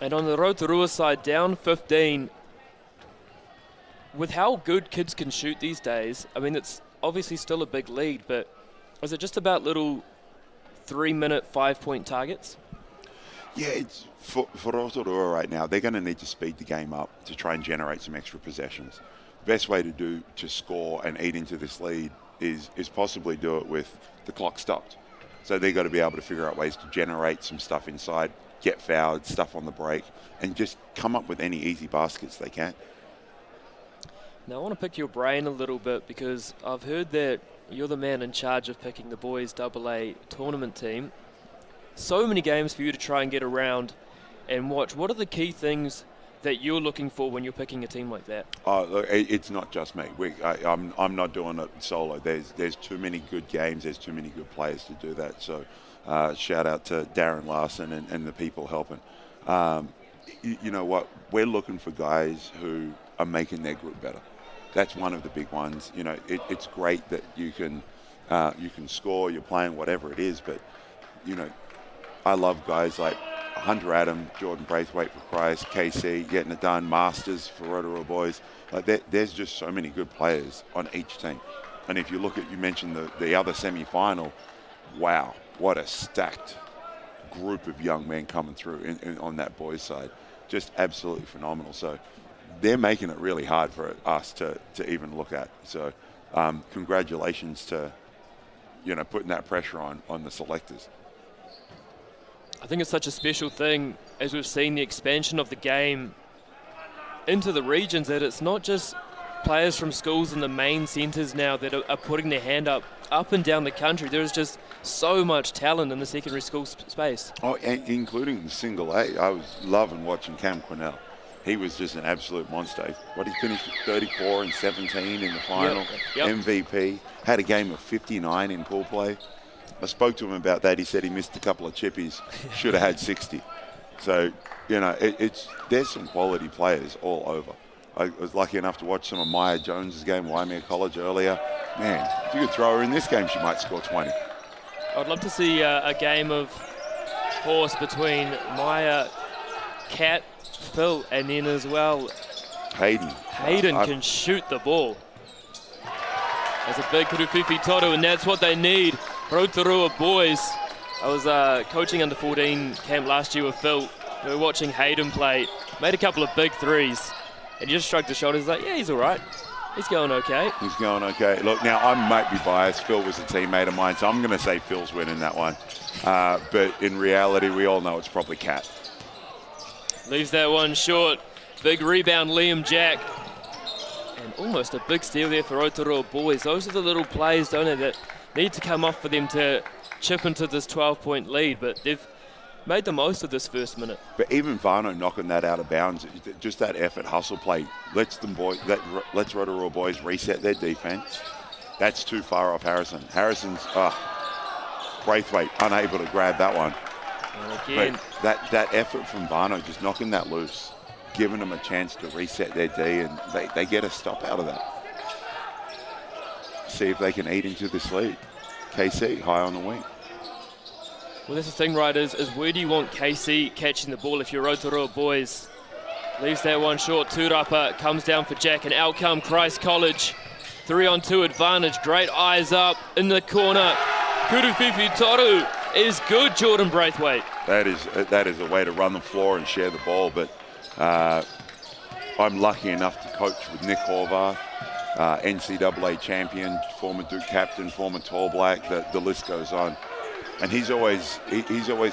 And on the Rotorua side, down 15. With how good kids can shoot these days, I mean, it's obviously still a big lead, but is it just about little 3-minute, 5-point targets? Yeah, it's for Rotorua right now, they're going to need to speed the game up to try and generate some extra possessions. The best way to score and eat into this lead is possibly do it with the clock stopped. So they've got to be able to figure out ways to generate some stuff inside, get fouled, stuff on the break, and just come up with any easy baskets they can. Now I want to pick your brain a little bit, because I've heard that you're the man in charge of picking the boys AA tournament team. So many games for you to try and get around and watch. What are the key things that you're looking for when you're picking a team like that? Look, it's not just me. I'm not doing it solo. There's too many good games. There's too many good players to do that. So shout out to Darren Larson and the people helping. You know what? We're looking for guys who are making their group better. That's one of the big ones. You know, it's great that you can score, you're playing whatever it is, but you know, I love guys like Hunter Adam, Jordan Braithwaite for Christ, KC getting it done, Masters for Rotorua boys. Like there's just so many good players on each team. And if you look at, you mentioned the other semi-final, wow, what a stacked group of young men coming through on that boys' side. Just absolutely phenomenal. So they're making it really hard for us to even look at. So congratulations to, you know, putting that pressure on the selectors. I think it's such a special thing, as we've seen the expansion of the game into the regions, that it's not just players from schools in the main centres now that are putting their hand up and down the country. There's just so much talent in the secondary school space. Oh, and including the single A. I was loving watching Cam Quinnell. He was just an absolute monster. What, he finished 34 and 17 in the final, Yep. MVP, had a game of 59 in pool play. I spoke to him about that. He said he missed a couple of chippies, should have had 60. So, you know, there's some quality players all over. I was lucky enough to watch some of Maya Jones's game, Waimea College earlier. Man, if you could throw her in this game, she might score 20. I'd love to see a game of horse between Maya, Kat, Phil, and then as well Hayden can shoot the ball. There's a big Kurufifi Toru, and that's what they need. Rotorua boys. I was coaching under 14 camp last year with Phil. We were watching Hayden play. Made a couple of big threes, and he just shrugged his shoulders like, yeah, he's all right. He's going okay. He's going okay. Look, now I might be biased. Phil was a teammate of mine, so I'm going to say Phil's winning that one. But in reality, we all know it's probably Kat. Leaves that one short. Big rebound, Liam Jack. And almost a big steal there for Rotorua boys. Those are the little plays, don't they, that need to come off for them to chip into this 12-point lead, but they've made the most of this first minute. But even Varno knocking that out of bounds, just that effort, hustle play, lets Rotorua boys reset their defense. That's too far off Harrison. Harrison's Braithwaite unable to grab that one. And again, but that effort from Varno, just knocking that loose, giving them a chance to reset their D, and they get a stop out of that. See if they can eat into this lead. KC high on the wing. well, that's the thing, right, is where do you want KC catching the ball if you're Rotorua boys? Leaves that one short. Tūrapa comes down for Jack, and out come Christ College. 3-on-2 advantage. Great eyes up in the corner. Kurufifi Toru is good, Jordan Braithwaite. That is a way to run the floor and share the ball, but I'm lucky enough to coach with Nick Horvath, NCAA champion, former Duke captain, former Tall Black, the list goes on. And he's always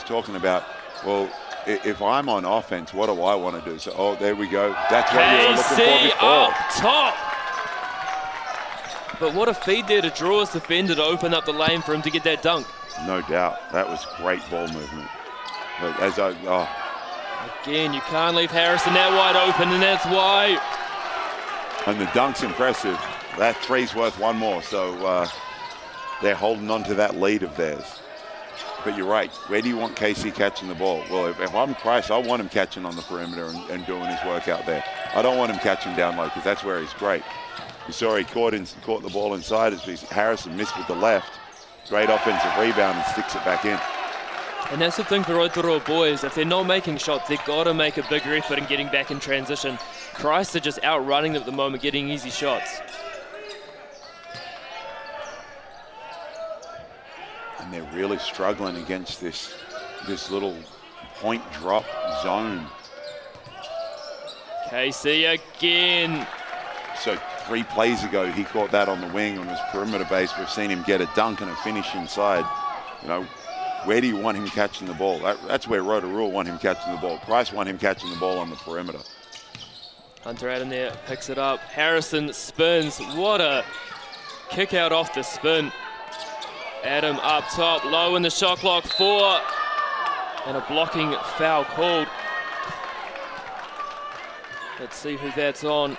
talking about, well, if I'm on offense, what do I want to do? So, oh, there we go. That's what you were looking for before. Up top. But what a feed there to draw his defender to open up the lane for him to get that dunk. No doubt. That was great ball movement. But Again, you can't leave Harrison that wide open, and that's why. And the dunk's impressive. That three's worth one more, so they're holding on to that lead of theirs. But you're right. Where do you want KC catching the ball? Well, if I'm Christ, I want him catching on the perimeter and doing his work out there. I don't want him catching down low, because that's where he's great. You saw he caught the ball inside as Harrison missed with the left. Great offensive rebound and sticks it back in. And that's the thing for Rotorua boys. If they're not making shots, they've got to make a bigger effort in getting back in transition. Christ are just outrunning them at the moment, getting easy shots. And they're really struggling against this little point drop zone. KC again. So 3 plays ago, he caught that on the wing and was perimeter based. We've seen him get a dunk and a finish inside. You know, where do you want him catching the ball? That's where Rotorua want him catching the ball. Price want him catching the ball on the perimeter. Hunter Adam there picks it up. Harrison spins. What a kick out off the spin. Adam up top, low in the shot clock, 4. And a blocking foul called. Let's see who that's on.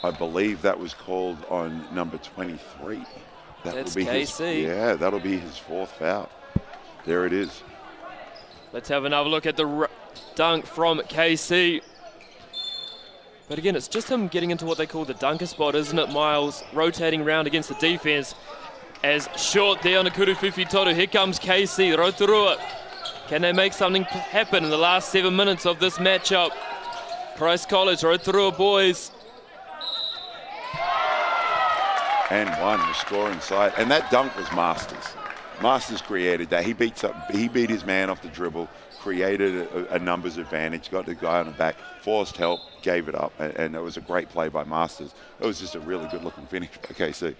I believe that was called on number 23. That's KC. Yeah, that'll be his 4th foul. There it is. Let's have another look at the dunk from KC. But again, it's just him getting into what they call the dunker spot, isn't it, Miles? Rotating around against the defense. As short there on the Kuruwhiwhi Toru. Here comes KC, Rotorua. Can they make something happen in the last 7 minutes of this matchup? Christ College, Rotorua boys. And one, the score inside. And that dunk was Masters. Masters created that. He beat his man off the dribble, created a numbers advantage, got the guy on the back, forced help, gave it up, and it was a great play by Masters. It was just a really good looking finish by KC.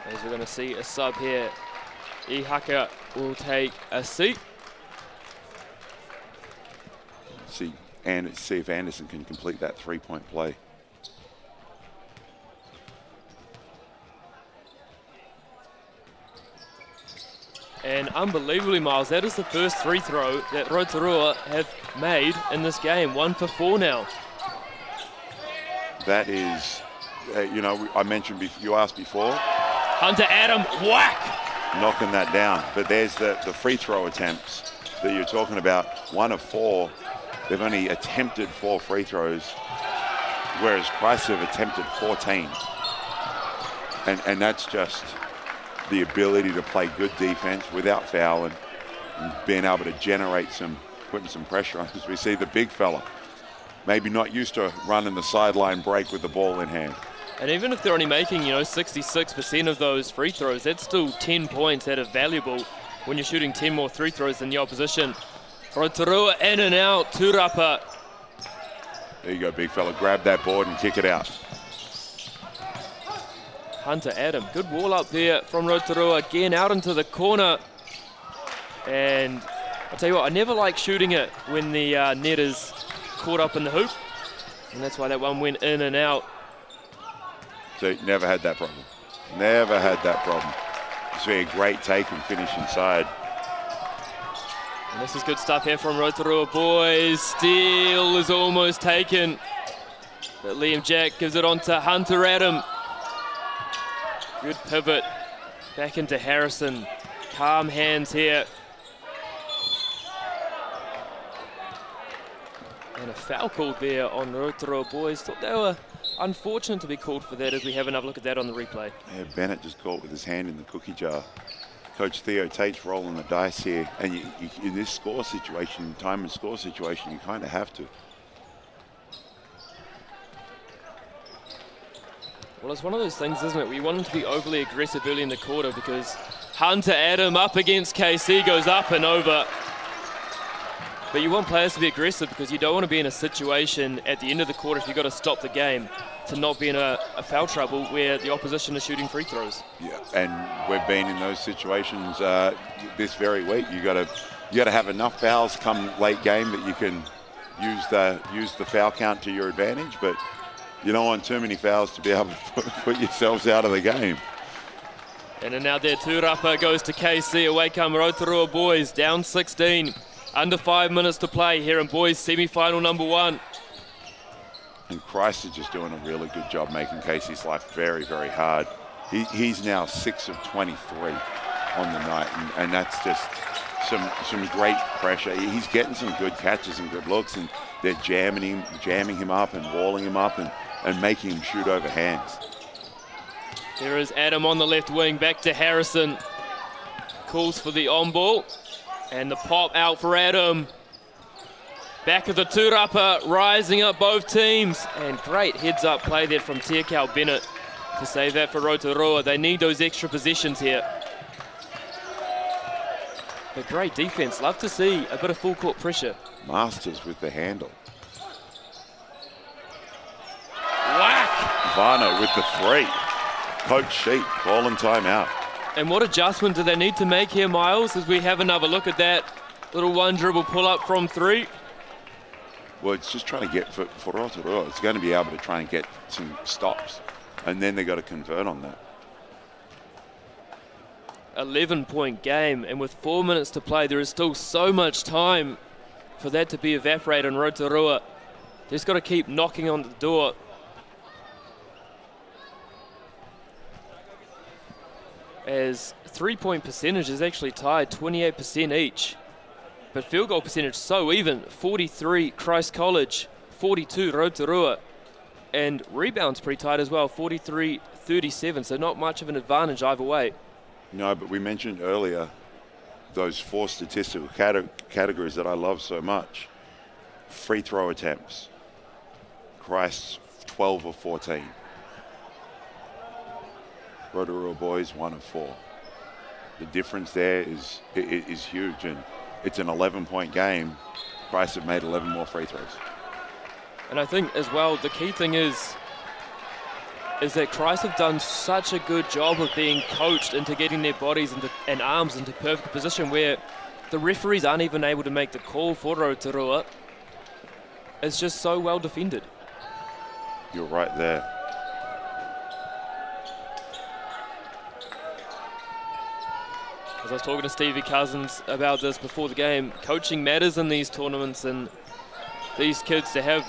As we're going to see a sub here, Ihaka will take a seat. See if Anderson can complete that 3-point play. And unbelievably, Miles, that is the first free throw that Rotorua have made in this game. 1 for 4 now. That is, you know, I mentioned, you asked before. Hunter Adam, whack! Knocking that down. But there's the free throw attempts that you're talking about. 1 of 4. They've only attempted 4 free throws, whereas Price have attempted 14. And that's just the ability to play good defense without fouling and being able to generate putting some pressure on. As we see the big fella, maybe not used to running the sideline break with the ball in hand. And even if they're only making, 66% of those free throws, that's still 10 points that are valuable when you're shooting 10 more free throws than the opposition. Rotorua in and out, Turapa. There you go, big fella. Grab that board and kick it out. Hunter Adam, good wall up there from Rotorua, again out into the corner. And I'll tell you what, I never like shooting it when the net is caught up in the hoop. And that's why that one went in and out. So never had that problem. Never had that problem. It's a great take and finish inside. And this is good stuff here from Rotorua boys. Steal is almost taken. But Liam Jack gives it on to Hunter Adam. Good pivot. Back into Harrison. Calm hands here. And a foul called there on Rotorua boys. Thought they were unfortunate to be called for that as we have another look at that on the replay. Yeah, Bennett just caught with his hand in the cookie jar. Coach Theo Tate's rolling the dice here. And you, in this score situation, time and score situation, you kind of have to. Well, it's one of those things, isn't it? We want them to be overly aggressive early in the quarter because Hunter Adam up against KC goes up and over. But you want players to be aggressive because you don't want to be in a situation at the end of the quarter if you've got to stop the game to not be in a foul trouble where the opposition is shooting free throws. Yeah, and we've been in those situations this very week. You got to have enough fouls come late game that you can use the foul count to your advantage, but you don't want too many fouls to be able to put yourselves out of the game. And now there, Turapa goes to KC. Away come Rotorua boys, down 16. Under 5 minutes to play here in boys semi-final number 1. And Christ is just doing a really good job making Casey's life very, very hard. He's now 6 of 23 on the night, and that's just some great pressure. He's getting some good catches and good looks, and they're jamming him up and walling him up and making him shoot over hands. There is Adam on the left wing, back to Harrison. Calls for the on ball. And the pop out for Adam. Back of the tūrapa, rising up both teams. And great heads-up play there from Tiakau Bennett to save that for Rotorua. They need those extra possessions here. But great defense. Love to see a bit of full court pressure. Masters with the handle. Whack! Varno with the 3. Coach Sheep, ball and timeout. And what adjustment do they need to make here, Miles, as we have another look at that little one dribble pull up from 3? Well, it's just trying to get, for Rotorua, it's going to be able to try and get some stops. And then they've got to convert on that. 11-point game, and with 4 minutes to play, there is still so much time for that to be evaporated on Rotorua. Just got to keep knocking on the door. As 3-point percentage is actually tied 28% each. But field goal percentage so even, 43 Christ College, 42 Rotorua. And rebounds pretty tight as well, 43-37, so not much of an advantage either way. No, but we mentioned earlier those 4 statistical categories that I love so much. Free throw attempts. Christ's 12 of 14. Rotorua boys 1 of 4. The difference there is huge, and it's an 11-point game. Christ have made 11 more free throws. And I think as well, the key thing is that Christ have done such a good job of being coached into getting their bodies and arms into perfect position where the referees aren't even able to make the call for Rotorua. It's just so well defended. You're right there. As I was talking to Stevie Cousins about this before the game, coaching matters in these tournaments, and these kids to have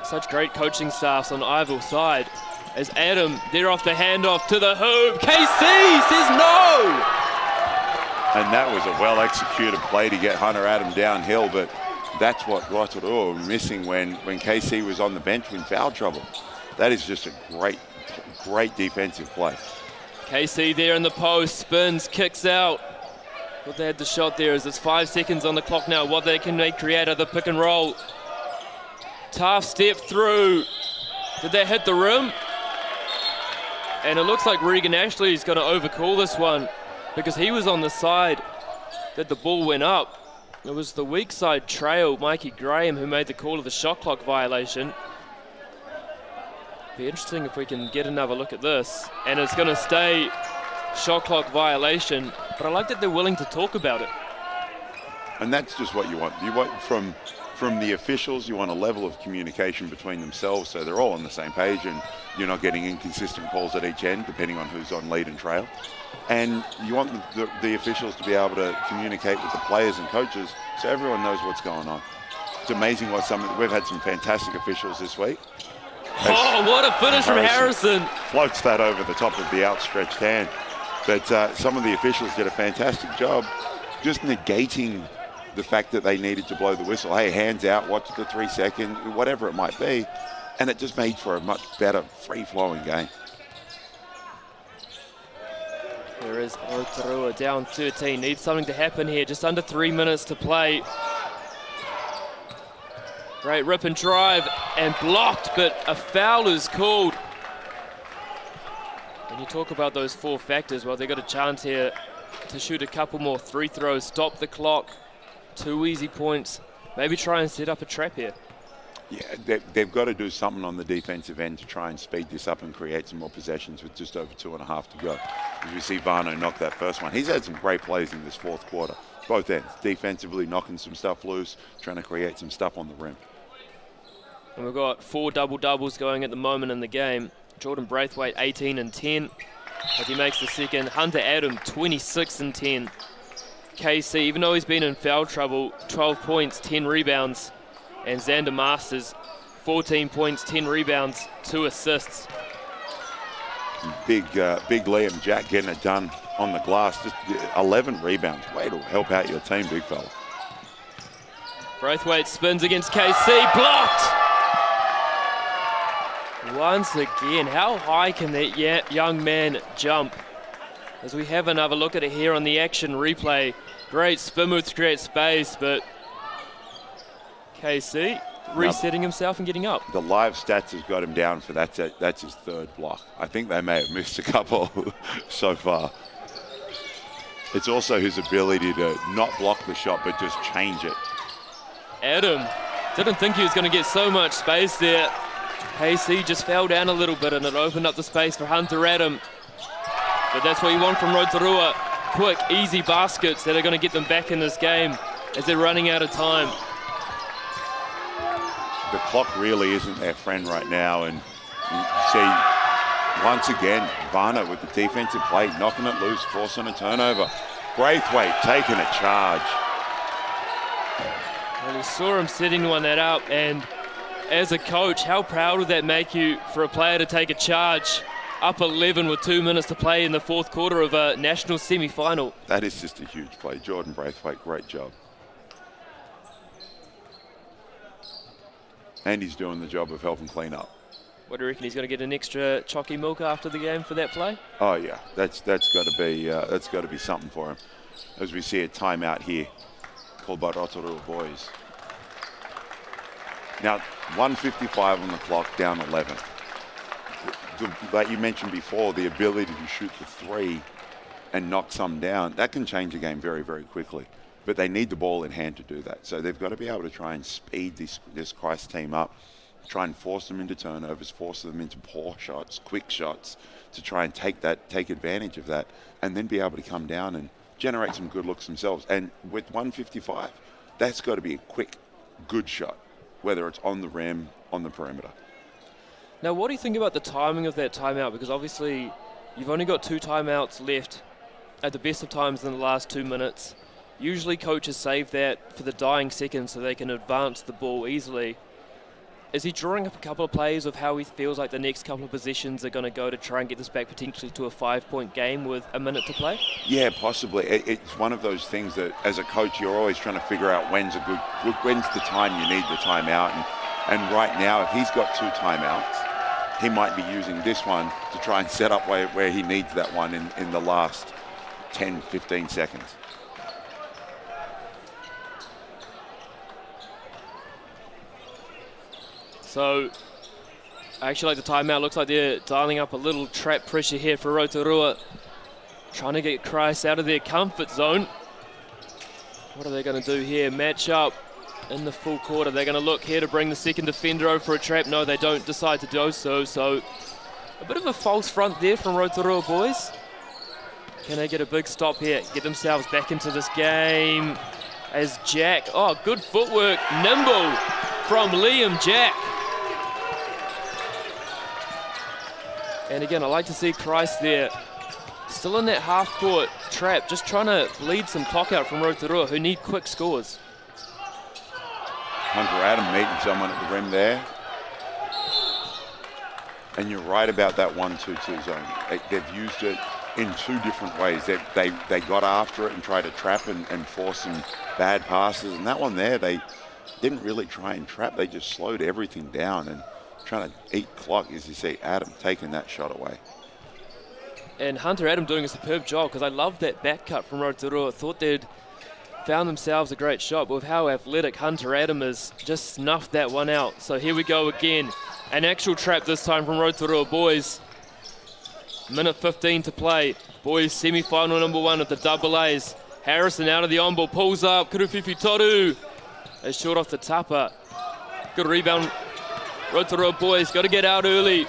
such great coaching staffs on either side. As Adam, they're off the handoff to the hoop. KC says no! And that was a well-executed play to get Hunter Adam downhill, but that's what Rotorua were missing when KC was on the bench in foul trouble. That is just a great defensive play. KC there in the post, spins, kicks out. What they had the shot there is it's 5 seconds on the clock now. What they create of the pick and roll. Tough step through. Did they hit the rim? And it looks like Regan Ashley is going to overcall this one because he was on the side that the ball went up. It was the weak side trail, Mikey Graham, who made the call of the shot clock violation. Be interesting if we can get another look at this. And it's going to stay shot clock violation, but I like that they're willing to talk about it. And that's just what you want. You want from the officials, you want a level of communication between themselves so they're all on the same page and you're not getting inconsistent calls at each end depending on who's on lead and trail. And you want the officials to be able to communicate with the players and coaches so everyone knows what's going on. It's amazing we've had some fantastic officials this week. Oh, what a finish from Harrison. Floats that over the top of the outstretched hand. But some of the officials did a fantastic job just negating the fact that they needed to blow the whistle. Hey, hands out, watch the 3 second, whatever it might be. And it just made for a much better free-flowing game. There is Rotorua down 13. Needs something to happen here. Just under 3 minutes to play. Great rip and drive and blocked, but a foul is called. When you talk about those 4 factors, well, they got a chance here to shoot a couple more free throws, stop the clock, 2 easy points, maybe try and set up a trap here. Yeah, they've got to do something on the defensive end to try and speed this up and create some more possessions with just over 2.5 to go. As we see Varno knock that first one. He's had some great plays in this 4th quarter. Both ends, defensively knocking some stuff loose, trying to create some stuff on the rim. And we've got 4 double-doubles going at the moment in the game. Jordan Braithwaite, 18 and 10. As he makes the second. Hunter Adam, 26 and 10. KC, even though he's been in foul trouble, 12 points, 10 rebounds. And Xander Masters, 14 points, 10 rebounds, 2 assists. Big Liam Jack getting it done on the glass. Just 11 rebounds. Way to help out your team, big fella. Braithwaite spins against KC, blocked! Once again, how high can that young man jump? As we have another look at it here on the action replay. Great spin move to create space, but KC resetting himself and getting up. The live stats has got him down for that's his third block. I think they may have missed a couple so far. It's also his ability to not block the shot but just change it. Adam didn't think he was going to get so much space there. KC just fell down a little bit and it opened up the space for Hunter Adam. But that's what you want from Rotorua. Quick, easy baskets that are going to get them back in this game as they're running out of time. The clock really isn't their friend right now, and you see once again Varner with the defensive play, knocking it loose, forcing a turnover. Braithwaite taking a charge. Well, you saw him setting that up, and as a coach, how proud would that make you for a player to take a charge up 11 with 2 minutes to play in the fourth quarter of a national semi-final? That is just a huge play. Jordan Braithwaite, great job. And he's doing the job of helping clean up. What do you reckon, he's going to get an extra chalky milk after the game for that play? Oh yeah, that's got to be something for him. As we see a timeout here called by Rotorua boys. Now 1:55 on the clock, down 11. Like you mentioned before, the ability to shoot the three and knock some down, that can change the game very, very quickly. But they need the ball in hand to do that. So they've got to be able to try and speed this Christ team up, try and force them into turnovers, force them into poor shots, quick shots, to try and take advantage of that, and then be able to come down and generate some good looks themselves. And with 1:55, that's got to be a quick, good shot, whether it's on the rim, on the perimeter. Now, what do you think about the timing of that timeout? Because obviously you've only got 2 timeouts left at the best of times in the last 2 minutes. Usually coaches save that for the dying seconds so they can advance the ball easily. Is he drawing up a couple of plays of how he feels like the next couple of possessions are going to go to try and get this back potentially to a 5-point game with a minute to play? Yeah, possibly. It's one of those things that as a coach you're always trying to figure out when's the time you need the timeout. And right now, if he's got 2 timeouts, he might be using this one to try and set up where he needs that one in the last 10, 15 seconds. So, I actually like the timeout. Looks like they're dialing up a little trap pressure here for Rotorua. Trying to get Christ out of their comfort zone. What are they going to do here? Match up in the full quarter. They're going to look here to bring the second defender over for a trap. No, they don't decide to do so. So, a bit of a false front there from Rotorua boys. Can they get a big stop here? Get themselves back into this game as Jack. Oh, good footwork. Nimble from Liam Jack. And again, I like to see Christ there. Still in that half-court trap, just trying to bleed some clock out from Rotorua, who need quick scores. Hunter Adam meeting someone at the rim there. And you're right about that 1-2-2 zone. They've used it in 2 different ways. They got after it and tried to trap and force some bad passes. And that one there, they didn't really try and trap. They just slowed everything down and trying to eat clock, as you see Adam taking that shot away. And Hunter Adam doing a superb job, because I love that back cut from Rotorua. Thought they'd found themselves a great shot, but with how athletic Hunter Adam is, just snuffed that one out. So here we go again. An actual trap this time from Rotorua boys. Minute 15 to play. Boys semi-final number 1 of the double A's. Harrison out of the on-ball, pulls up. Kurufifi Toru is short off the tapa. Good rebound. Rotorua boys got to get out early.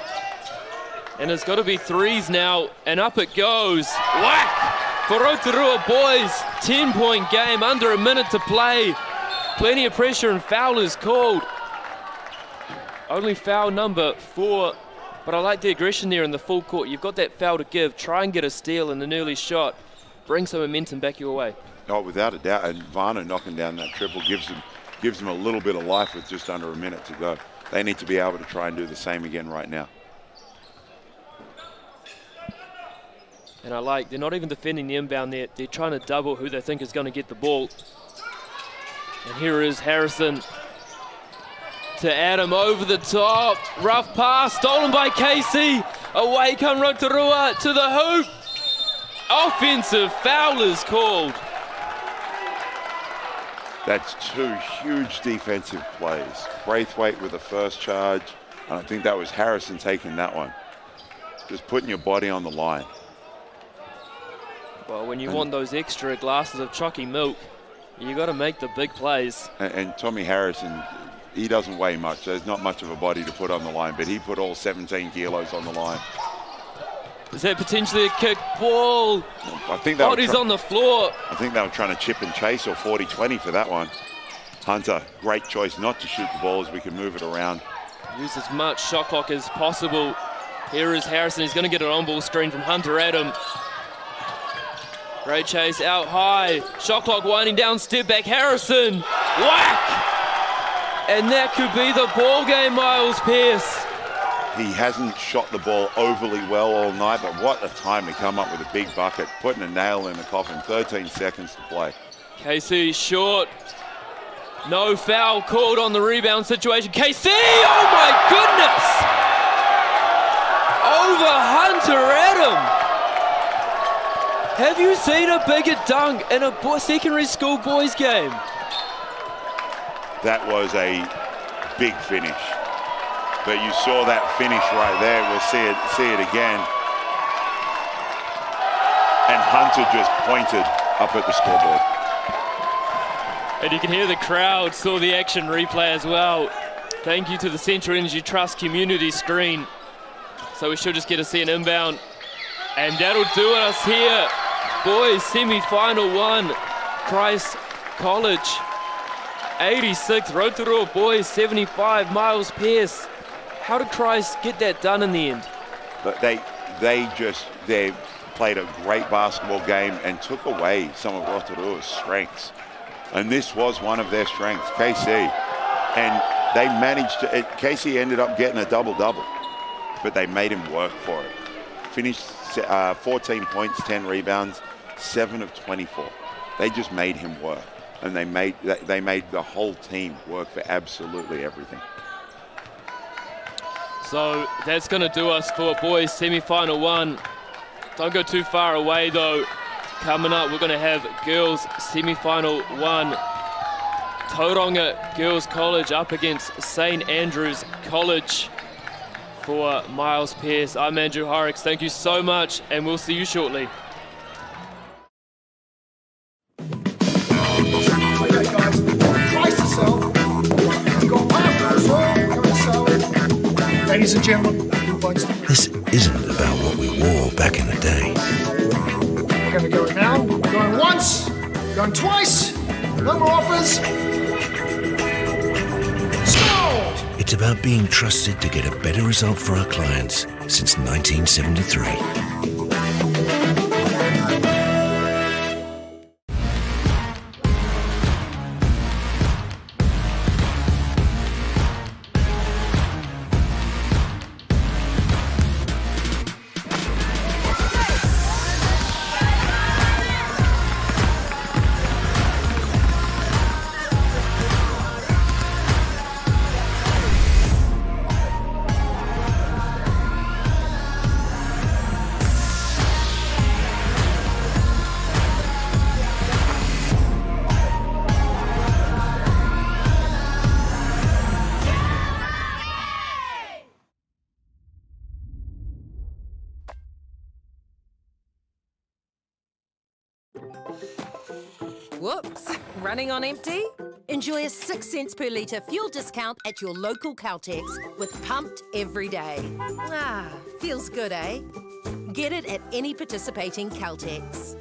And it's got to be threes now, and up it goes. Whack for Rotorua boys. 10-point game, under a minute to play. Plenty of pressure and foul is called. Only foul number 4, but I like the aggression there in the full court. You've got that foul to give. Try and get a steal in an early shot. Bring some momentum back your way. Oh, without a doubt, and Varner knocking down that triple gives them a little bit of life with just under a minute to go. They need to be able to try and do the same again right now. And I like, they're not even defending the inbound there. They're trying to double who they think is going to get the ball. And here is Harrison to Adam over the top. Rough pass, stolen by KC. Away come Rotorua to the hoop. Offensive foul is called. That's two huge defensive plays. Braithwaite with the first charge, and I think that was Harrison taking that one. Just putting your body on the line. Well, when you want those extra glasses of chalky milk, you got to make the big plays. And Tommy Harrison, he doesn't weigh much. There's not much of a body to put on the line, but he put all 17 kilos on the line. Is that potentially a kick ball? I think that Body's on the floor. I think they were trying to chip and chase or 40-20 for that one. Hunter, great choice not to shoot the ball as we can move it around. Use as much shot clock as possible. Here is Harrison. He's going to get an on-ball screen from Hunter Adam. Great chase out high. Shot clock winding down. Step back. Harrison. Whack! And that could be the ball game, Miles Pearce. He hasn't shot the ball overly well all night, but what a time to come up with a big bucket, putting a nail in the coffin. 13 seconds to play. KC short. No foul called on the rebound situation. KC, oh my goodness! Over Hunter Adam. Have you seen a bigger dunk in a secondary school boys game? That was a big finish. But you saw that finish right there. We'll see it again. And Hunter just pointed up at the scoreboard. And you can hear the crowd saw the action replay as well. Thank you to the Central Energy Trust community screen. So we should just get to see an inbound. And that'll do us here. Boys, semi-final one. Christ College, 86. Rotorua boys, 75. Miles Pearce. How did Christ get that done in the end? But they played a great basketball game and took away some of Rotorua's strengths. And this was one of their strengths, KC. And they managed to, KC ended up getting a double-double, but they made him work for it. Finished 14 points, 10 rebounds, 7 of 24. They just made him work. And they made the whole team work for absolutely everything. So that's going to do us for boys semi-final one. Don't go too far away though. Coming up, we're going to have girls semi-final one. Tauranga Girls College up against St. Andrews College. For Miles Pearce, I'm Andrew Horrocks. Thank you so much, and we'll see you shortly. Ladies and gentlemen, this isn't about what we wore back in the day. We're going to go now. Going once, going twice. No more offers. Scored! It's about being trusted to get a better result for our clients since 1973. Whoops, running on empty? Enjoy a 6 cents per litre fuel discount at your local Caltex with Pumped every day. Ah, feels good, eh? Get it at any participating Caltex.